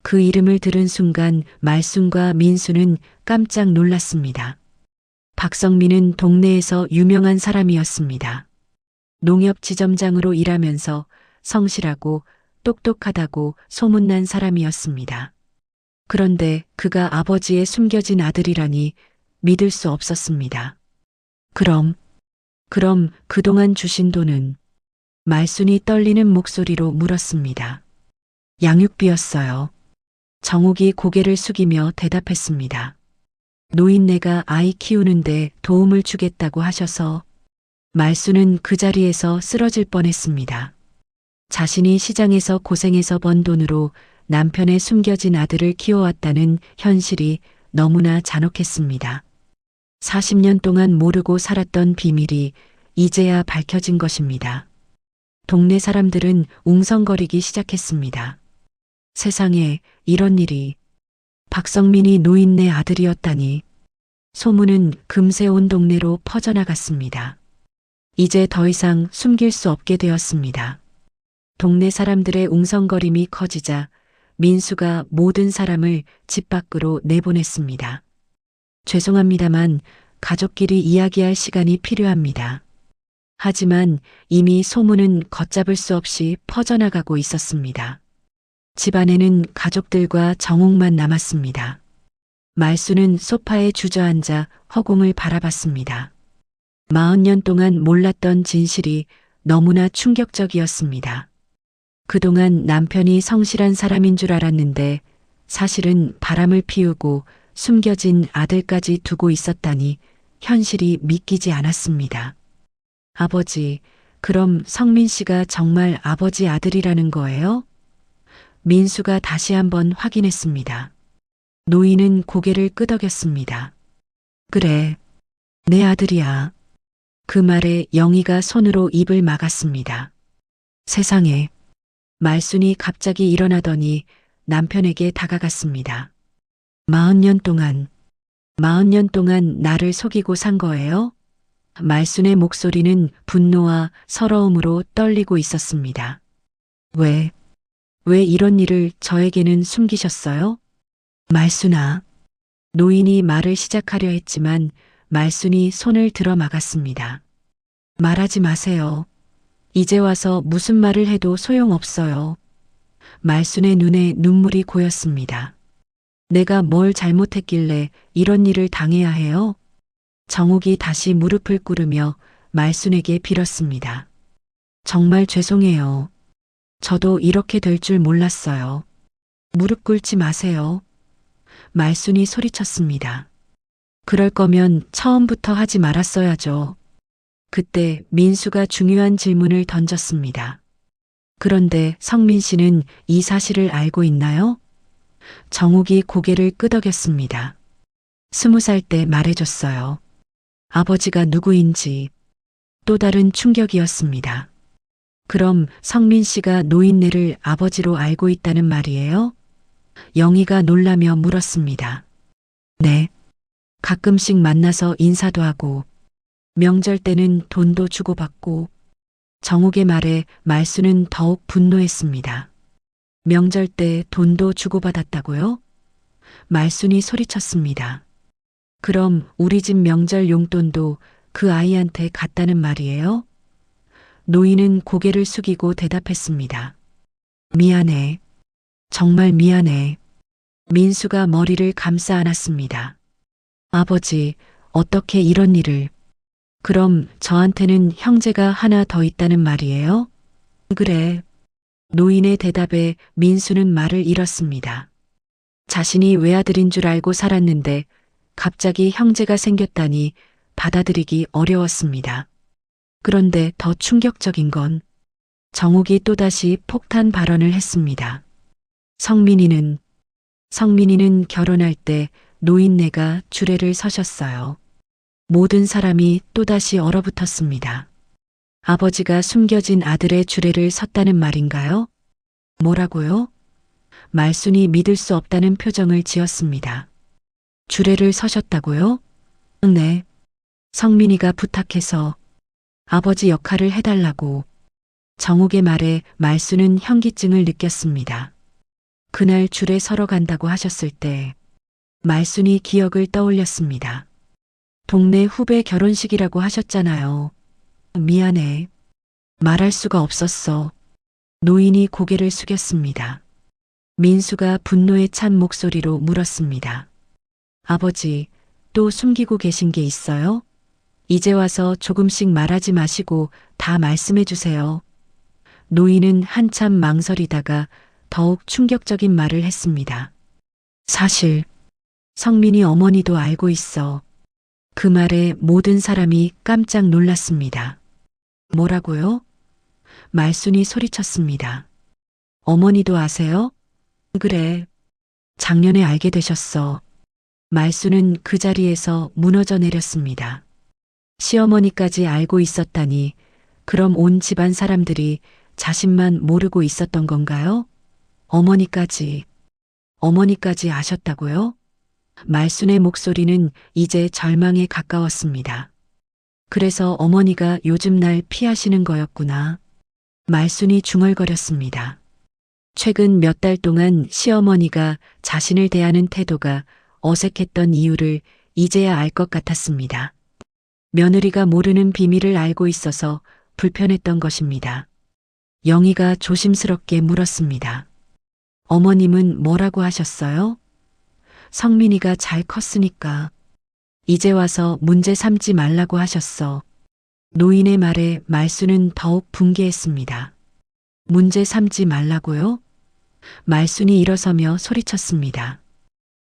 S1: 그 이름을 들은 순간 말순과 민수는 깜짝 놀랐습니다. 박성민은 동네에서 유명한 사람이었습니다. 농협지점장으로 일하면서 성실하고 똑똑하다고 소문난 사람이었습니다. 그런데 그가 아버지의 숨겨진 아들이라니 믿을 수 없었습니다. 그럼 그동안 주신 돈은? 말순이 떨리는 목소리로 물었습니다. 양육비였어요. 정옥이 고개를 숙이며 대답했습니다. 노인네가 아이 키우는데 도움을 주겠다고 하셔서. 말순은 그 자리에서 쓰러질 뻔했습니다. 자신이 시장에서 고생해서 번 돈으로 남편의 숨겨진 아들을 키워왔다는 현실이 너무나 잔혹했습니다. 40년 동안 모르고 살았던 비밀이 이제야 밝혀진 것입니다. 동네 사람들은 웅성거리기 시작했습니다. 세상에 이런 일이. 박성민이 노인네 아들이었다니. 소문은 금세 온 동네로 퍼져나갔습니다. 이제 더 이상 숨길 수 없게 되었습니다. 동네 사람들의 웅성거림이 커지자 민수가 모든 사람을 집 밖으로 내보냈습니다. 죄송합니다만 가족끼리 이야기할 시간이 필요합니다. 하지만 이미 소문은 걷잡을 수 없이 퍼져나가고 있었습니다. 집안에는 가족들과 정옥만 남았습니다. 말수는 소파에 주저앉아 허공을 바라봤습니다. 40년 동안 몰랐던 진실이 너무나 충격적이었습니다. 그동안 남편이 성실한 사람인 줄 알았는데 사실은 바람을 피우고 숨겨진 아들까지 두고 있었다니 현실이 믿기지 않았습니다. 아버지, 그럼 성민 씨가 정말 아버지 아들이라는 거예요? 민수가 다시 한번 확인했습니다. 노인은 고개를 끄덕였습니다. 그래, 내 아들이야. 그 말에 영희가 손으로 입을 막았습니다. 세상에. 말순이 갑자기 일어나더니 남편에게 다가갔습니다. 40년 동안 나를 속이고 산 거예요? 말순의 목소리는 분노와 서러움으로 떨리고 있었습니다. 왜 이런 일을 저에게는 숨기셨어요? 말순아. 노인이 말을 시작하려 했지만 말순이 손을 들어 막았습니다. 말하지 마세요. 이제 와서 무슨 말을 해도 소용없어요. 말순의 눈에 눈물이 고였습니다. 내가 뭘 잘못했길래 이런 일을 당해야 해요? 정옥이 다시 무릎을 꿇으며 말순에게 빌었습니다. 정말 죄송해요. 저도 이렇게 될 줄 몰랐어요. 무릎 꿇지 마세요. 말순이 소리쳤습니다. 그럴 거면 처음부터 하지 말았어야죠. 그때 민수가 중요한 질문을 던졌습니다. 그런데 성민 씨는 이 사실을 알고 있나요? 정욱이 고개를 끄덕였습니다. 20살 때 말해줬어요. 아버지가 누구인지. 또 다른 충격이었습니다. 그럼 성민 씨가 노인네를 아버지로 알고 있다는 말이에요? 영희가 놀라며 물었습니다. 네. 가끔씩 만나서 인사도 하고, 명절 때는 돈도 주고받고, 정욱의 말에 말수는 더욱 분노했습니다. 명절 때 돈도 주고받았다고요? 말순이 소리쳤습니다. 그럼 우리 집 명절 용돈도 그 아이한테 갔다는 말이에요? 노인은 고개를 숙이고 대답했습니다. 미안해. 정말 미안해. 민수가 머리를 감싸 안았습니다. 아버지, 어떻게 이런 일을. 그럼 저한테는 형제가 하나 더 있다는 말이에요? 그래. 노인의 대답에 민수는 말을 잃었습니다. 자신이 외아들인 줄 알고 살았는데 갑자기 형제가 생겼다니 받아들이기 어려웠습니다. 그런데 더 충격적인 건 정욱이 또다시 폭탄 발언을 했습니다. 성민이는 결혼할 때 노인네가 주례를 서셨어요. 모든 사람이 또다시 얼어붙었습니다. 아버지가 숨겨진 아들의 주례를 섰다는 말인가요? 뭐라고요? 말순이 믿을 수 없다는 표정을 지었습니다. 주례를 서셨다고요? 네. 성민이가 부탁해서 아버지 역할을 해달라고. 정욱의 말에 말순은 현기증을 느꼈습니다. 그날 주례 서러 간다고 하셨을 때 말순이 기억을 떠올렸습니다. 동네 후배 결혼식이라고 하셨잖아요. 미안해. 말할 수가 없었어. 노인이 고개를 숙였습니다. 민수가 분노에 찬 목소리로 물었습니다. 아버지, 또 숨기고 계신 게 있어요? 이제 와서 조금씩 말하지 마시고 다 말씀해 주세요. 노인은 한참 망설이다가 더욱 충격적인 말을 했습니다. 사실, 성민이 어머니도 알고 있어. 그 말에 모든 사람이 깜짝 놀랐습니다. 뭐라고요? 말순이 소리쳤습니다. 어머니도 아세요? 그래. 작년에 알게 되셨어. 말순은 그 자리에서 무너져 내렸습니다. 시어머니까지 알고 있었다니, 그럼 온 집안 사람들이 자신만 모르고 있었던 건가요? 어머니까지 아셨다고요? 말순의 목소리는 이제 절망에 가까웠습니다. 그래서 어머니가 요즘 날 피하시는 거였구나. 말순이 중얼거렸습니다. 최근 몇 달 동안 시어머니가 자신을 대하는 태도가 어색했던 이유를 이제야 알 것 같았습니다. 며느리가 모르는 비밀을 알고 있어서 불편했던 것입니다. 영희가 조심스럽게 물었습니다. 어머님은 뭐라고 하셨어요? 성민이가 잘 컸으니까 이제 와서 문제 삼지 말라고 하셨어. 노인의 말에 말순은 더욱 분개했습니다. 문제 삼지 말라고요? 말순이 일어서며 소리쳤습니다.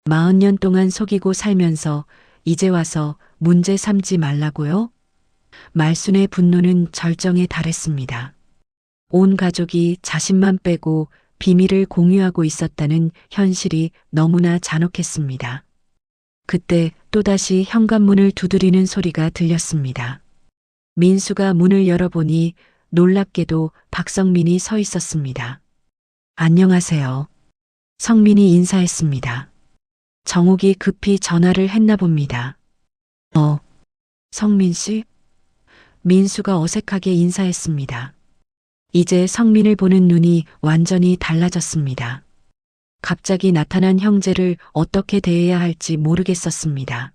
S1: 40년 동안 속이고 살면서 이제 와서 문제 삼지 말라고요? 말순의 분노는 절정에 달했습니다. 온 가족이 자신만 빼고 비밀을 공유하고 있었다는 현실이 너무나 잔혹했습니다. 그때 또다시 현관문을 두드리는 소리가 들렸습니다. 민수가 문을 열어보니 놀랍게도 박성민이 서 있었습니다. 안녕하세요. 성민이 인사했습니다. 정욱이 급히 전화를 했나 봅니다. 성민 씨? 민수가 어색하게 인사했습니다. 이제 성민을 보는 눈이 완전히 달라졌습니다. 갑자기 나타난 형제를 어떻게 대해야 할지 모르겠었습니다.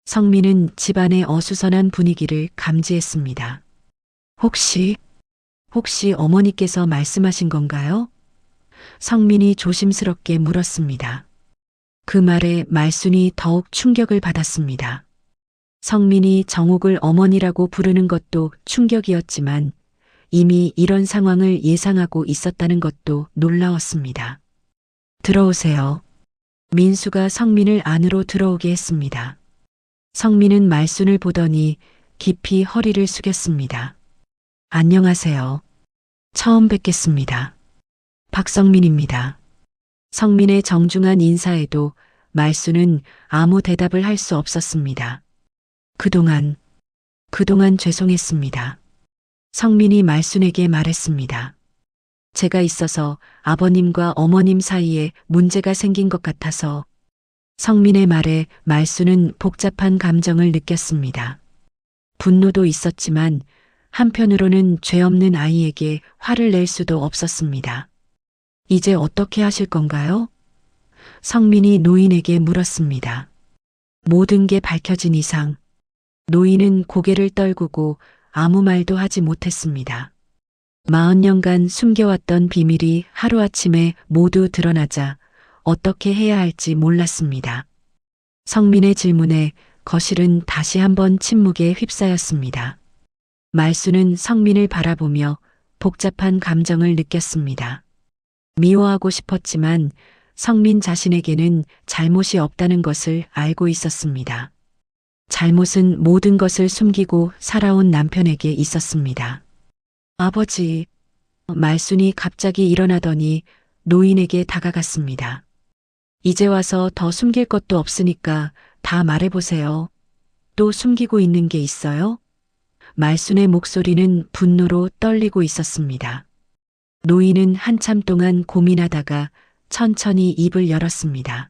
S1: 성민은 집안의 어수선한 분위기를 감지했습니다. 혹시 어머니께서 말씀하신 건가요? 성민이 조심스럽게 물었습니다. 그 말에 말순이 더욱 충격을 받았습니다. 성민이 정욱을 어머니라고 부르는 것도 충격이었지만 이미 이런 상황을 예상하고 있었다는 것도 놀라웠습니다. 들어오세요. 민수가 성민을 안으로 들어오게 했습니다. 성민은 말순을 보더니 깊이 허리를 숙였습니다. 안녕하세요. 처음 뵙겠습니다. 박성민입니다. 성민의 정중한 인사에도 말순은 아무 대답을 할 수 없었습니다. 그동안 죄송했습니다. 성민이 말순에게 말했습니다. 제가 있어서 아버님과 어머님 사이에 문제가 생긴 것 같아서. 성민의 말에 말순은 복잡한 감정을 느꼈습니다. 분노도 있었지만 한편으로는 죄 없는 아이에게 화를 낼 수도 없었습니다. 이제 어떻게 하실 건가요? 성민이 노인에게 물었습니다. 모든 게 밝혀진 이상 노인은 고개를 떨구고 아무 말도 하지 못했습니다. 40년간 숨겨왔던 비밀이 하루아침에 모두 드러나자 어떻게 해야 할지 몰랐습니다. 성민의 질문에 거실은 다시 한번 침묵에 휩싸였습니다. 말순은 성민을 바라보며 복잡한 감정을 느꼈습니다. 미워하고 싶었지만 성민 자신에게는 잘못이 없다는 것을 알고 있었습니다. 잘못은 모든 것을 숨기고 살아온 남편에게 있었습니다. 아버지, 말순이 갑자기 일어나더니 노인에게 다가갔습니다. 이제 와서 더 숨길 것도 없으니까 다 말해보세요. 또 숨기고 있는 게 있어요? 말순의 목소리는 분노로 떨리고 있었습니다. 노인은 한참 동안 고민하다가 천천히 입을 열었습니다.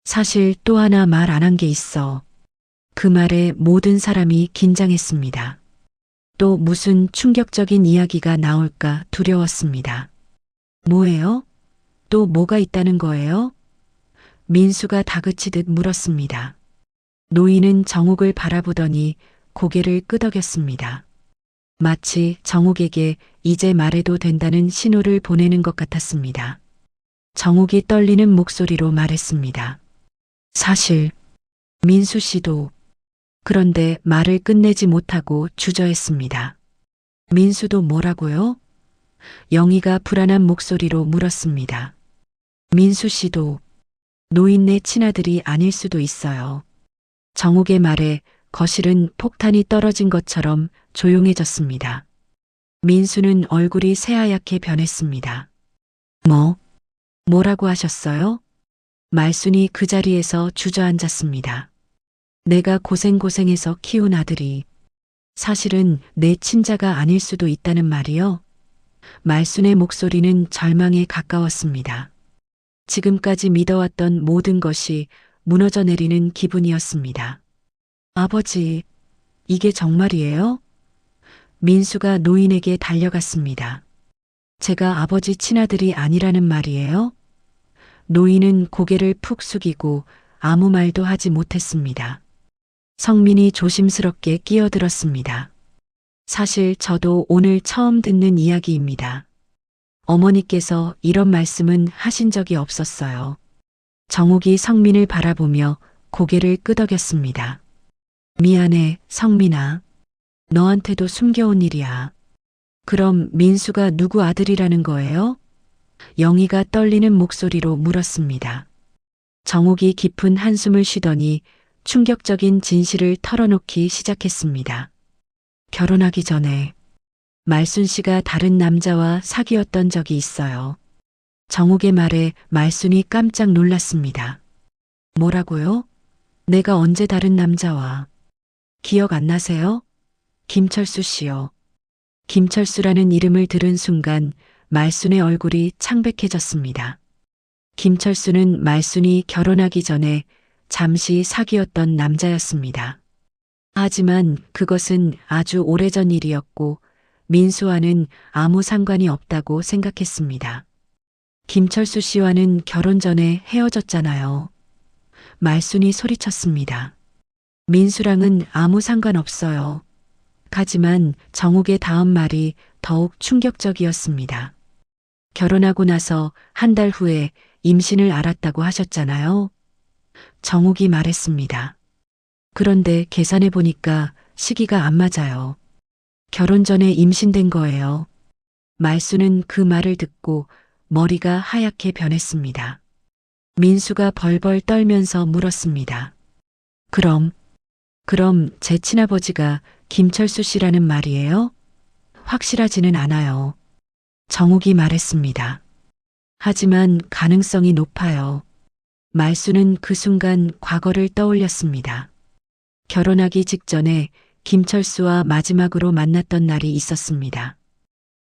S1: 사실 또 하나 말 안 한 게 있어. 그 말에 모든 사람이 긴장했습니다. 또 무슨 충격적인 이야기가 나올까 두려웠습니다. 뭐예요? 또 뭐가 있다는 거예요? 민수가 다그치듯 물었습니다. 노인은 정욱을 바라보더니 고개를 끄덕였습니다. 마치 정욱에게 이제 말해도 된다는 신호를 보내는 것 같았습니다. 정욱이 떨리는 목소리로 말했습니다. 사실 민수 씨도. 그런데 말을 끝내지 못하고 주저했습니다. 민수도 뭐라고요? 영희가 불안한 목소리로 물었습니다. 민수 씨도 노인네 친아들이 아닐 수도 있어요. 정욱의 말에 거실은 폭탄이 떨어진 것처럼 조용해졌습니다. 민수는 얼굴이 새하얗게 변했습니다. 뭐라고 하셨어요? 말순이 그 자리에서 주저앉았습니다. 내가 고생해서 키운 아들이 사실은 내 친자가 아닐 수도 있다는 말이요? 말순의 목소리는 절망에 가까웠습니다. 지금까지 믿어왔던 모든 것이 무너져 내리는 기분이었습니다. 아버지, 이게 정말이에요? 민수가 노인에게 달려갔습니다. 제가 아버지 친아들이 아니라는 말이에요? 노인은 고개를 푹 숙이고 아무 말도 하지 못했습니다. 성민이 조심스럽게 끼어들었습니다. 사실 저도 오늘 처음 듣는 이야기입니다. 어머니께서 이런 말씀은 하신 적이 없었어요. 정욱이 성민을 바라보며 고개를 끄덕였습니다. 미안해, 성민아. 너한테도 숨겨온 일이야. 그럼 민수가 누구 아들이라는 거예요? 영희가 떨리는 목소리로 물었습니다. 정욱이 깊은 한숨을 쉬더니 충격적인 진실을 털어놓기 시작했습니다. 결혼하기 전에 말순 씨가 다른 남자와 사귀었던 적이 있어요. 정욱의 말에 말순이 깜짝 놀랐습니다. 뭐라고요? 내가 언제 다른 남자와? 기억 안 나세요? 김철수 씨요. 김철수라는 이름을 들은 순간 말순의 얼굴이 창백해졌습니다. 김철수는 말순이 결혼하기 전에 잠시 사귀었던 남자였습니다. 하지만 그것은 아주 오래전 일이었고 민수와는 아무 상관이 없다고 생각했습니다. 김철수 씨와는 결혼 전에 헤어졌잖아요. 말순이 소리쳤습니다. 민수랑은 아무 상관없어요. 하지만 정욱의 다음 말이 더욱 충격적이었습니다. 결혼하고 나서 한 달 후에 임신을 알았다고 하셨잖아요. 정욱이 말했습니다. 그런데 계산해 보니까 시기가 안 맞아요. 결혼 전에 임신된 거예요. 말순은 그 말을 듣고 머리가 하얗게 변했습니다. 민수가 벌벌 떨면서 물었습니다. 그럼 제 친아버지가 김철수 씨라는 말이에요? 확실하지는 않아요. 정욱이 말했습니다. 하지만 가능성이 높아요. 말수는 그 순간 과거를 떠올렸습니다. 결혼하기 직전에 김철수와 마지막으로 만났던 날이 있었습니다.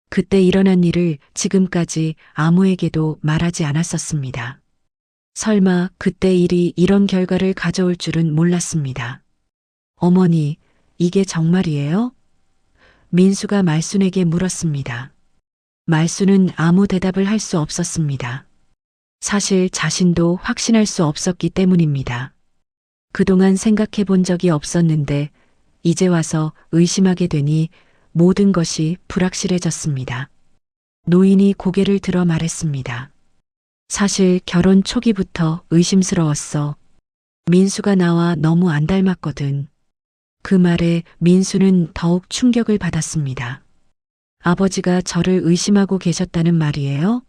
S1: 그때 일어난 일을 지금까지 아무에게도 말하지 않았었습니다. 설마 그때 일이 이런 결과를 가져올 줄은 몰랐습니다. 어머니, 이게 정말이에요? 민수가 말순에게 물었습니다. 말순은 아무 대답을 할 수 없었습니다. 사실 자신도 확신할 수 없었기 때문입니다. 그동안 생각해 본 적이 없었는데 이제 와서 의심하게 되니 모든 것이 불확실해졌습니다. 노인이 고개를 들어 말했습니다. 사실 결혼 초기부터 의심스러웠어. 민수가 나와 너무 안 닮았거든. 그 말에 민수는 더욱 충격을 받았습니다. 아버지가 저를 의심하고 계셨다는 말이에요?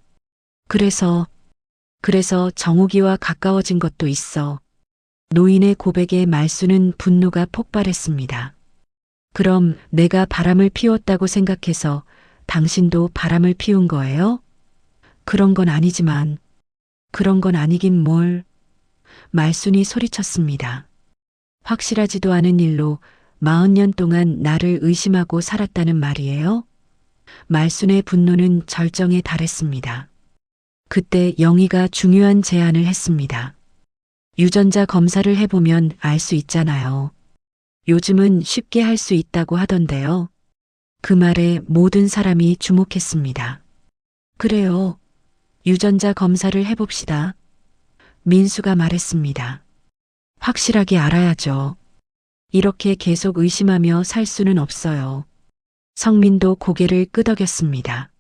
S1: 그래서 정욱이와 가까워진 것도 있어. 노인의 고백에 말수는 분노가 폭발했습니다. 그럼 내가 바람을 피웠다고 생각해서 당신도 바람을 피운 거예요? 그런 건 아니지만, 그런 건 아니긴 뭘. 말순이 소리쳤습니다. 확실하지도 않은 일로 40년 동안 나를 의심하고 살았다는 말이에요? 말순의 분노는 절정에 달했습니다. 그때 영희가 중요한 제안을 했습니다. 유전자 검사를 해보면 알 수 있잖아요. 요즘은 쉽게 할 수 있다고 하던데요. 그 말에 모든 사람이 주목했습니다. 그래요. 유전자 검사를 해봅시다. 민수가 말했습니다. 확실하게 알아야죠. 이렇게 계속 의심하며 살 수는 없어요. 성민도 고개를 끄덕였습니다.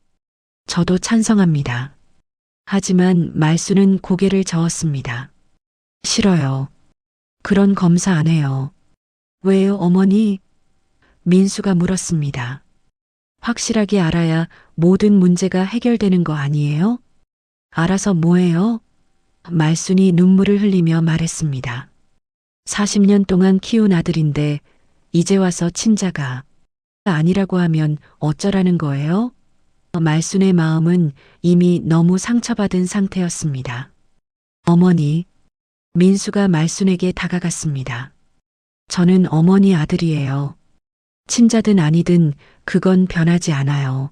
S1: 저도 찬성합니다. 하지만 말수는 고개를 저었습니다. 싫어요. 그런 검사 안 해요. 왜요, 어머니? 민수가 물었습니다. 확실하게 알아야 모든 문제가 해결되는 거 아니에요? 알아서 뭐해요? 말순이 눈물을 흘리며 말했습니다. 40년 동안 키운 아들인데 이제 와서 친자가 아니라고 하면 어쩌라는 거예요? 말순의 마음은 이미 너무 상처받은 상태였습니다. 어머니, 민수가 말순에게 다가갔습니다. 저는 어머니 아들이에요. 친자든 아니든 그건 변하지 않아요.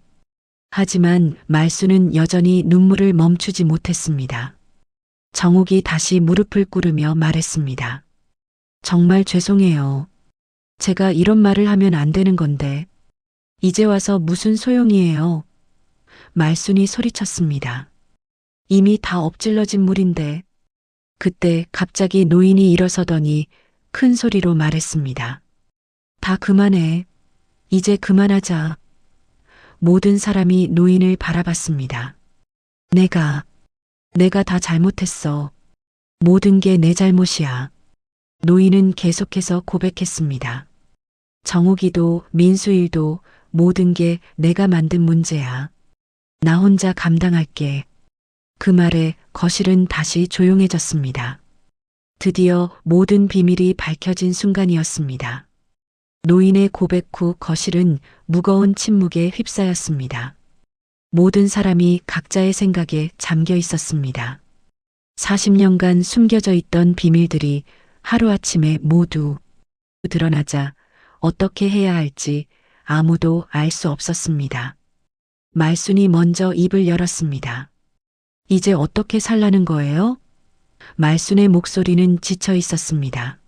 S1: 하지만 말순은 여전히 눈물을 멈추지 못했습니다. 정욱이 다시 무릎을 꿇으며 말했습니다. 정말 죄송해요. 제가 이런 말을 하면 안 되는 건데 이제 와서 무슨 소용이에요. 말순이 소리쳤습니다. 이미 다 엎질러진 물인데. 그때 갑자기 노인이 일어서더니 큰 소리로 말했습니다. 다 그만해. 이제 그만하자. 모든 사람이 노인을 바라봤습니다. 내가 다 잘못했어. 모든 게 내 잘못이야. 노인은 계속해서 고백했습니다. 정욱이도 민수일도 모든 게 내가 만든 문제야. 나 혼자 감당할게. 그 말에 거실은 다시 조용해졌습니다. 드디어 모든 비밀이 밝혀진 순간이었습니다. 노인의 고백 후 거실은 무거운 침묵에 휩싸였습니다. 모든 사람이 각자의 생각에 잠겨 있었습니다. 40년간 숨겨져 있던 비밀들이 하루아침에 모두 드러나자 어떻게 해야 할지 아무도 알 수 없었습니다. 말순이 먼저 입을 열었습니다. 이제 어떻게 살라는 거예요? 말순의 목소리는 지쳐 있었습니다.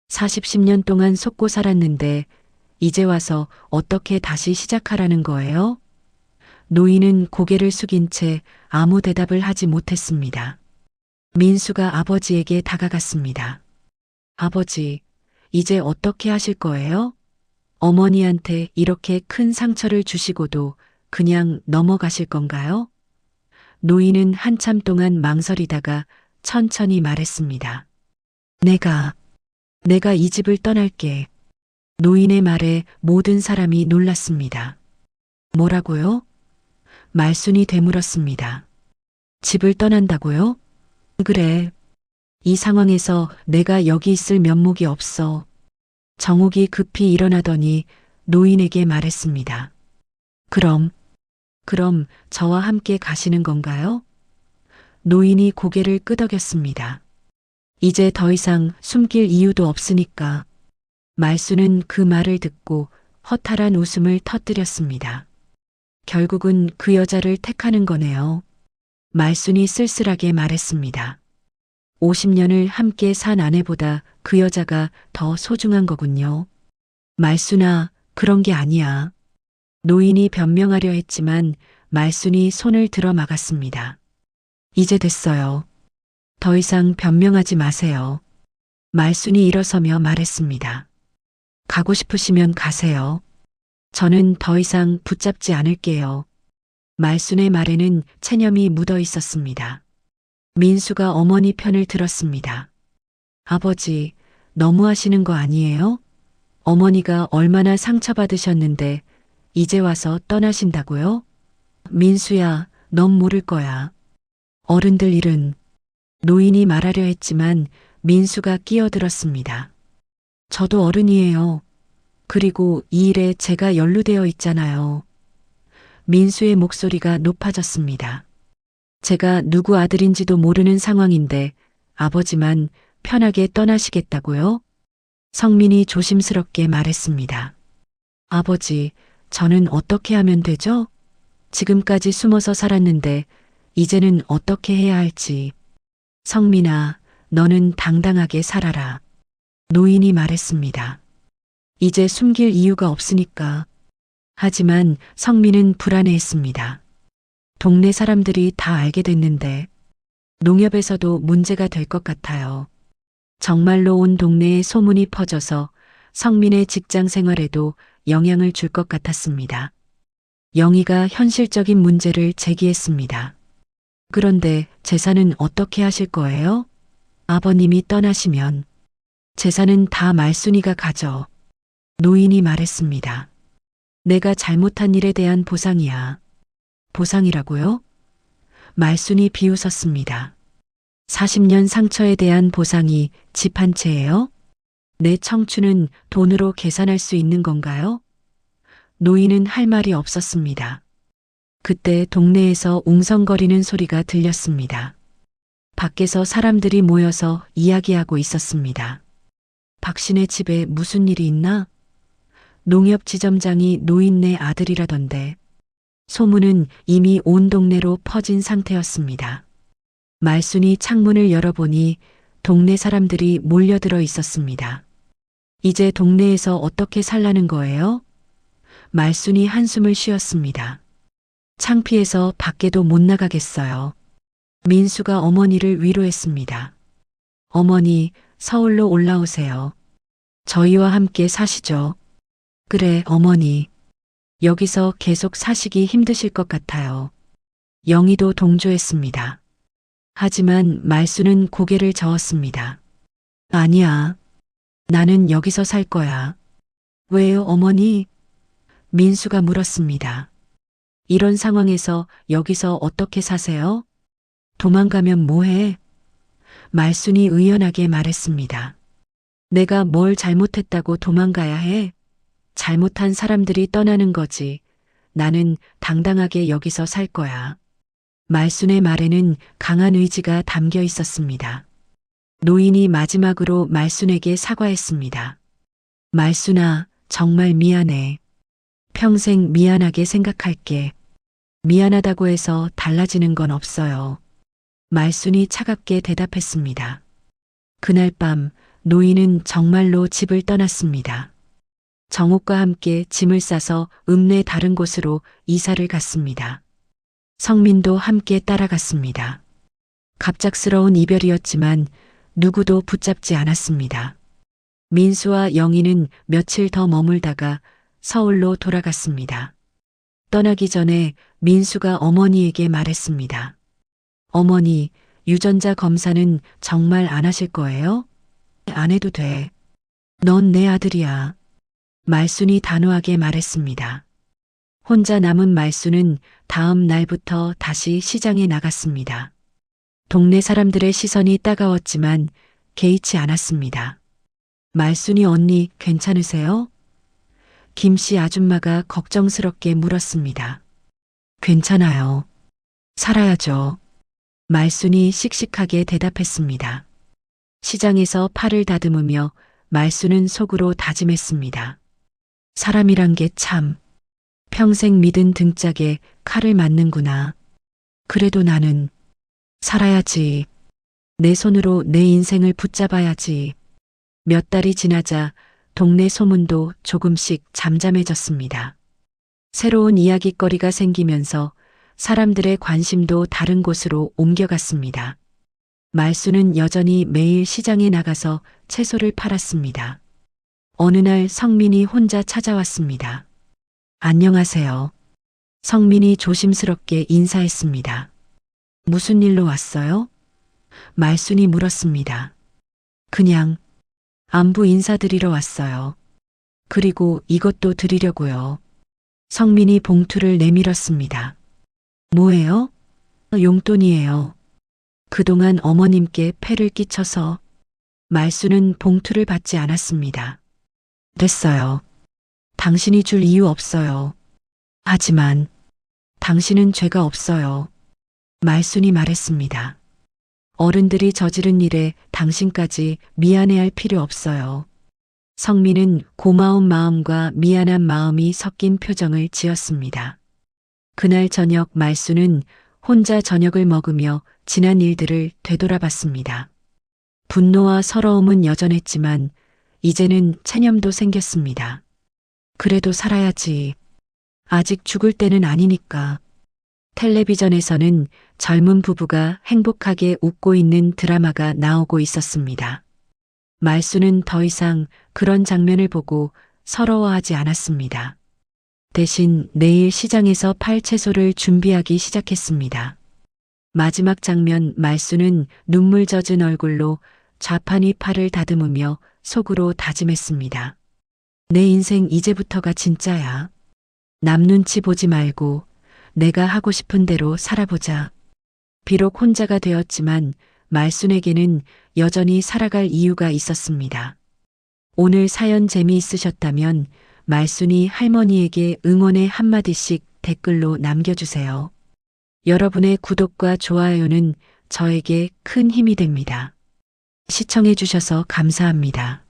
S1: 40년 동안 속고 살았는데 이제 와서 어떻게 다시 시작하라는 거예요? 노인은 고개를 숙인 채 아무 대답을 하지 못했습니다. 민수가 아버지에게 다가갔습니다. 아버지, 이제 어떻게 하실 거예요? 어머니한테 이렇게 큰 상처를 주시고도 그냥 넘어가실 건가요? 노인은 한참 동안 망설이다가 천천히 말했습니다. 내가 이 집을 떠날게. 노인의 말에 모든 사람이 놀랐습니다. 뭐라고요? 말순이 되물었습니다. 집을 떠난다고요? 그래. 이 상황에서 내가 여기 있을 면목이 없어. 정옥이 급히 일어나더니 노인에게 말했습니다. 그럼 저와 함께 가시는 건가요? 노인이 고개를 끄덕였습니다. 이제 더 이상 숨길 이유도 없으니까. 말수는 그 말을 듣고 허탈한 웃음을 터뜨렸습니다. 결국은 그 여자를 택하는 거네요. 말순이 쓸쓸하게 말했습니다. 50년을 함께 산 아내보다 그 여자가 더 소중한 거군요. 말순아, 그런 게 아니야. 노인이 변명하려 했지만 말순이 손을 들어 막았습니다. 이제 됐어요. 더 이상 변명하지 마세요. 말순이 일어서며 말했습니다. 가고 싶으시면 가세요. 저는 더 이상 붙잡지 않을게요. 말순의 말에는 체념이 묻어 있었습니다. 민수가 어머니 편을 들었습니다. 아버지, 너무하시는 거 아니에요? 어머니가 얼마나 상처받으셨는데 이제 와서 떠나신다고요? 민수야, 넌 모를 거야. 어른들 일은. 노인이 말하려 했지만 민수가 끼어들었습니다. 저도 어른이에요. 그리고 이 일에 제가 연루되어 있잖아요. 민수의 목소리가 높아졌습니다. 제가 누구 아들인지도 모르는 상황인데 아버지만 편하게 떠나시겠다고요? 성민이 조심스럽게 말했습니다. 아버지, 저는 어떻게 하면 되죠? 지금까지 숨어서 살았는데 이제는 어떻게 해야 할지. 성민아, 너는 당당하게 살아라. 노인이 말했습니다. 이제 숨길 이유가 없으니까. 하지만 성민은 불안해했습니다. 동네 사람들이 다 알게 됐는데 농협에서도 문제가 될 것 같아요. 정말로 온 동네에 소문이 퍼져서 성민의 직장 생활에도 영향을 줄 것 같았습니다. 영희가 현실적인 문제를 제기했습니다. 그런데 재산은 어떻게 하실 거예요? 아버님이 떠나시면 재산은 다 말순이가 가져. 노인이 말했습니다. 내가 잘못한 일에 대한 보상이야. 보상이라고요? 말순이 비웃었습니다. 40년 상처에 대한 보상이 집 한 채예요? 내 청춘은 돈으로 계산할 수 있는 건가요? 노인은 할 말이 없었습니다. 그때 동네에서 웅성거리는 소리가 들렸습니다. 밖에서 사람들이 모여서 이야기하고 있었습니다. 박신의 집에 무슨 일이 있나? 농협 지점장이 노인네 아들이라던데. 소문은 이미 온 동네로 퍼진 상태였습니다. 말순이 창문을 열어보니 동네 사람들이 몰려들어 있었습니다. 이제 동네에서 어떻게 살라는 거예요? 말순이 한숨을 쉬었습니다. 창피해서 밖에도 못 나가겠어요. 민수가 어머니를 위로했습니다. 어머니, 서울로 올라오세요. 저희와 함께 사시죠. 그래, 어머니. 여기서 계속 사시기 힘드실 것 같아요. 영희도 동조했습니다. 하지만 말수는 고개를 저었습니다. 아니야. 나는 여기서 살 거야. 왜요, 어머니? 민수가 물었습니다. 이런 상황에서 여기서 어떻게 사세요? 도망가면 뭐해? 말순이 의연하게 말했습니다. 내가 뭘 잘못했다고 도망가야 해? 잘못한 사람들이 떠나는 거지. 나는 당당하게 여기서 살 거야. 말순의 말에는 강한 의지가 담겨 있었습니다. 노인이 마지막으로 말순에게 사과했습니다. 말순아, 정말 미안해. 평생 미안하게 생각할게. 미안하다고 해서 달라지는 건 없어요. 말순이 차갑게 대답했습니다. 그날 밤 노인은 정말로 집을 떠났습니다. 정옥과 함께 짐을 싸서 읍내 다른 곳으로 이사를 갔습니다. 성민도 함께 따라갔습니다. 갑작스러운 이별이었지만 누구도 붙잡지 않았습니다. 민수와 영희는 며칠 더 머물다가 서울로 돌아갔습니다. 떠나기 전에 민수가 어머니에게 말했습니다. 어머니, 유전자 검사는 정말 안 하실 거예요? 안 해도 돼. 넌 내 아들이야. 말순이 단호하게 말했습니다. 혼자 남은 말순은 다음 날부터 다시 시장에 나갔습니다. 동네 사람들의 시선이 따가웠지만 개의치 않았습니다. 말순이 언니 괜찮으세요? 김씨 아줌마가 걱정스럽게 물었습니다. 괜찮아요. 살아야죠. 말순이 씩씩하게 대답했습니다. 시장에서 팔을 다듬으며 말순은 속으로 다짐했습니다. 사람이란 게 참 평생 믿은 등짝에 칼을 맞는구나. 그래도 나는 살아야지. 내 손으로 내 인생을 붙잡아야지. 몇 달이 지나자 동네 소문도 조금씩 잠잠해졌습니다. 새로운 이야깃거리가 생기면서 사람들의 관심도 다른 곳으로 옮겨갔습니다. 말순은 여전히 매일 시장에 나가서 채소를 팔았습니다. 어느 날 성민이 혼자 찾아왔습니다. 안녕하세요. 성민이 조심스럽게 인사했습니다. 무슨 일로 왔어요? 말순이 물었습니다. 그냥 안부 인사드리러 왔어요. 그리고 이것도 드리려고요. 성민이 봉투를 내밀었습니다. 뭐예요? 용돈이에요. 그동안 어머님께 폐를 끼쳐서 말순은 봉투를 받지 않았습니다. 됐어요. 당신이 줄 이유 없어요. 하지만 당신은 죄가 없어요. 말순이 말했습니다. 어른들이 저지른 일에 당신까지 미안해할 필요 없어요. 성민은 고마운 마음과 미안한 마음이 섞인 표정을 지었습니다. 그날 저녁 말순은 혼자 저녁을 먹으며 지난 일들을 되돌아봤습니다. 분노와 서러움은 여전했지만 이제는 체념도 생겼습니다. 그래도 살아야지. 아직 죽을 때는 아니니까. 텔레비전에서는 젊은 부부가 행복하게 웃고 있는 드라마가 나오고 있었습니다. 말순은 더 이상 그런 장면을 보고 서러워하지 않았습니다. 대신 내일 시장에서 팔 채소를 준비하기 시작했습니다. 마지막 장면 말순은 눈물 젖은 얼굴로 좌판이 팔을 다듬으며 속으로 다짐했습니다. 내 인생 이제부터가 진짜야. 남 눈치 보지 말고 내가 하고 싶은 대로 살아보자. 비록 혼자가 되었지만 말순에게는 여전히 살아갈 이유가 있었습니다. 오늘 사연 재미있으셨다면 말순이 할머니에게 응원의 한마디씩 댓글로 남겨주세요. 여러분의 구독과 좋아요는 저에게 큰 힘이 됩니다. 시청해주셔서 감사합니다.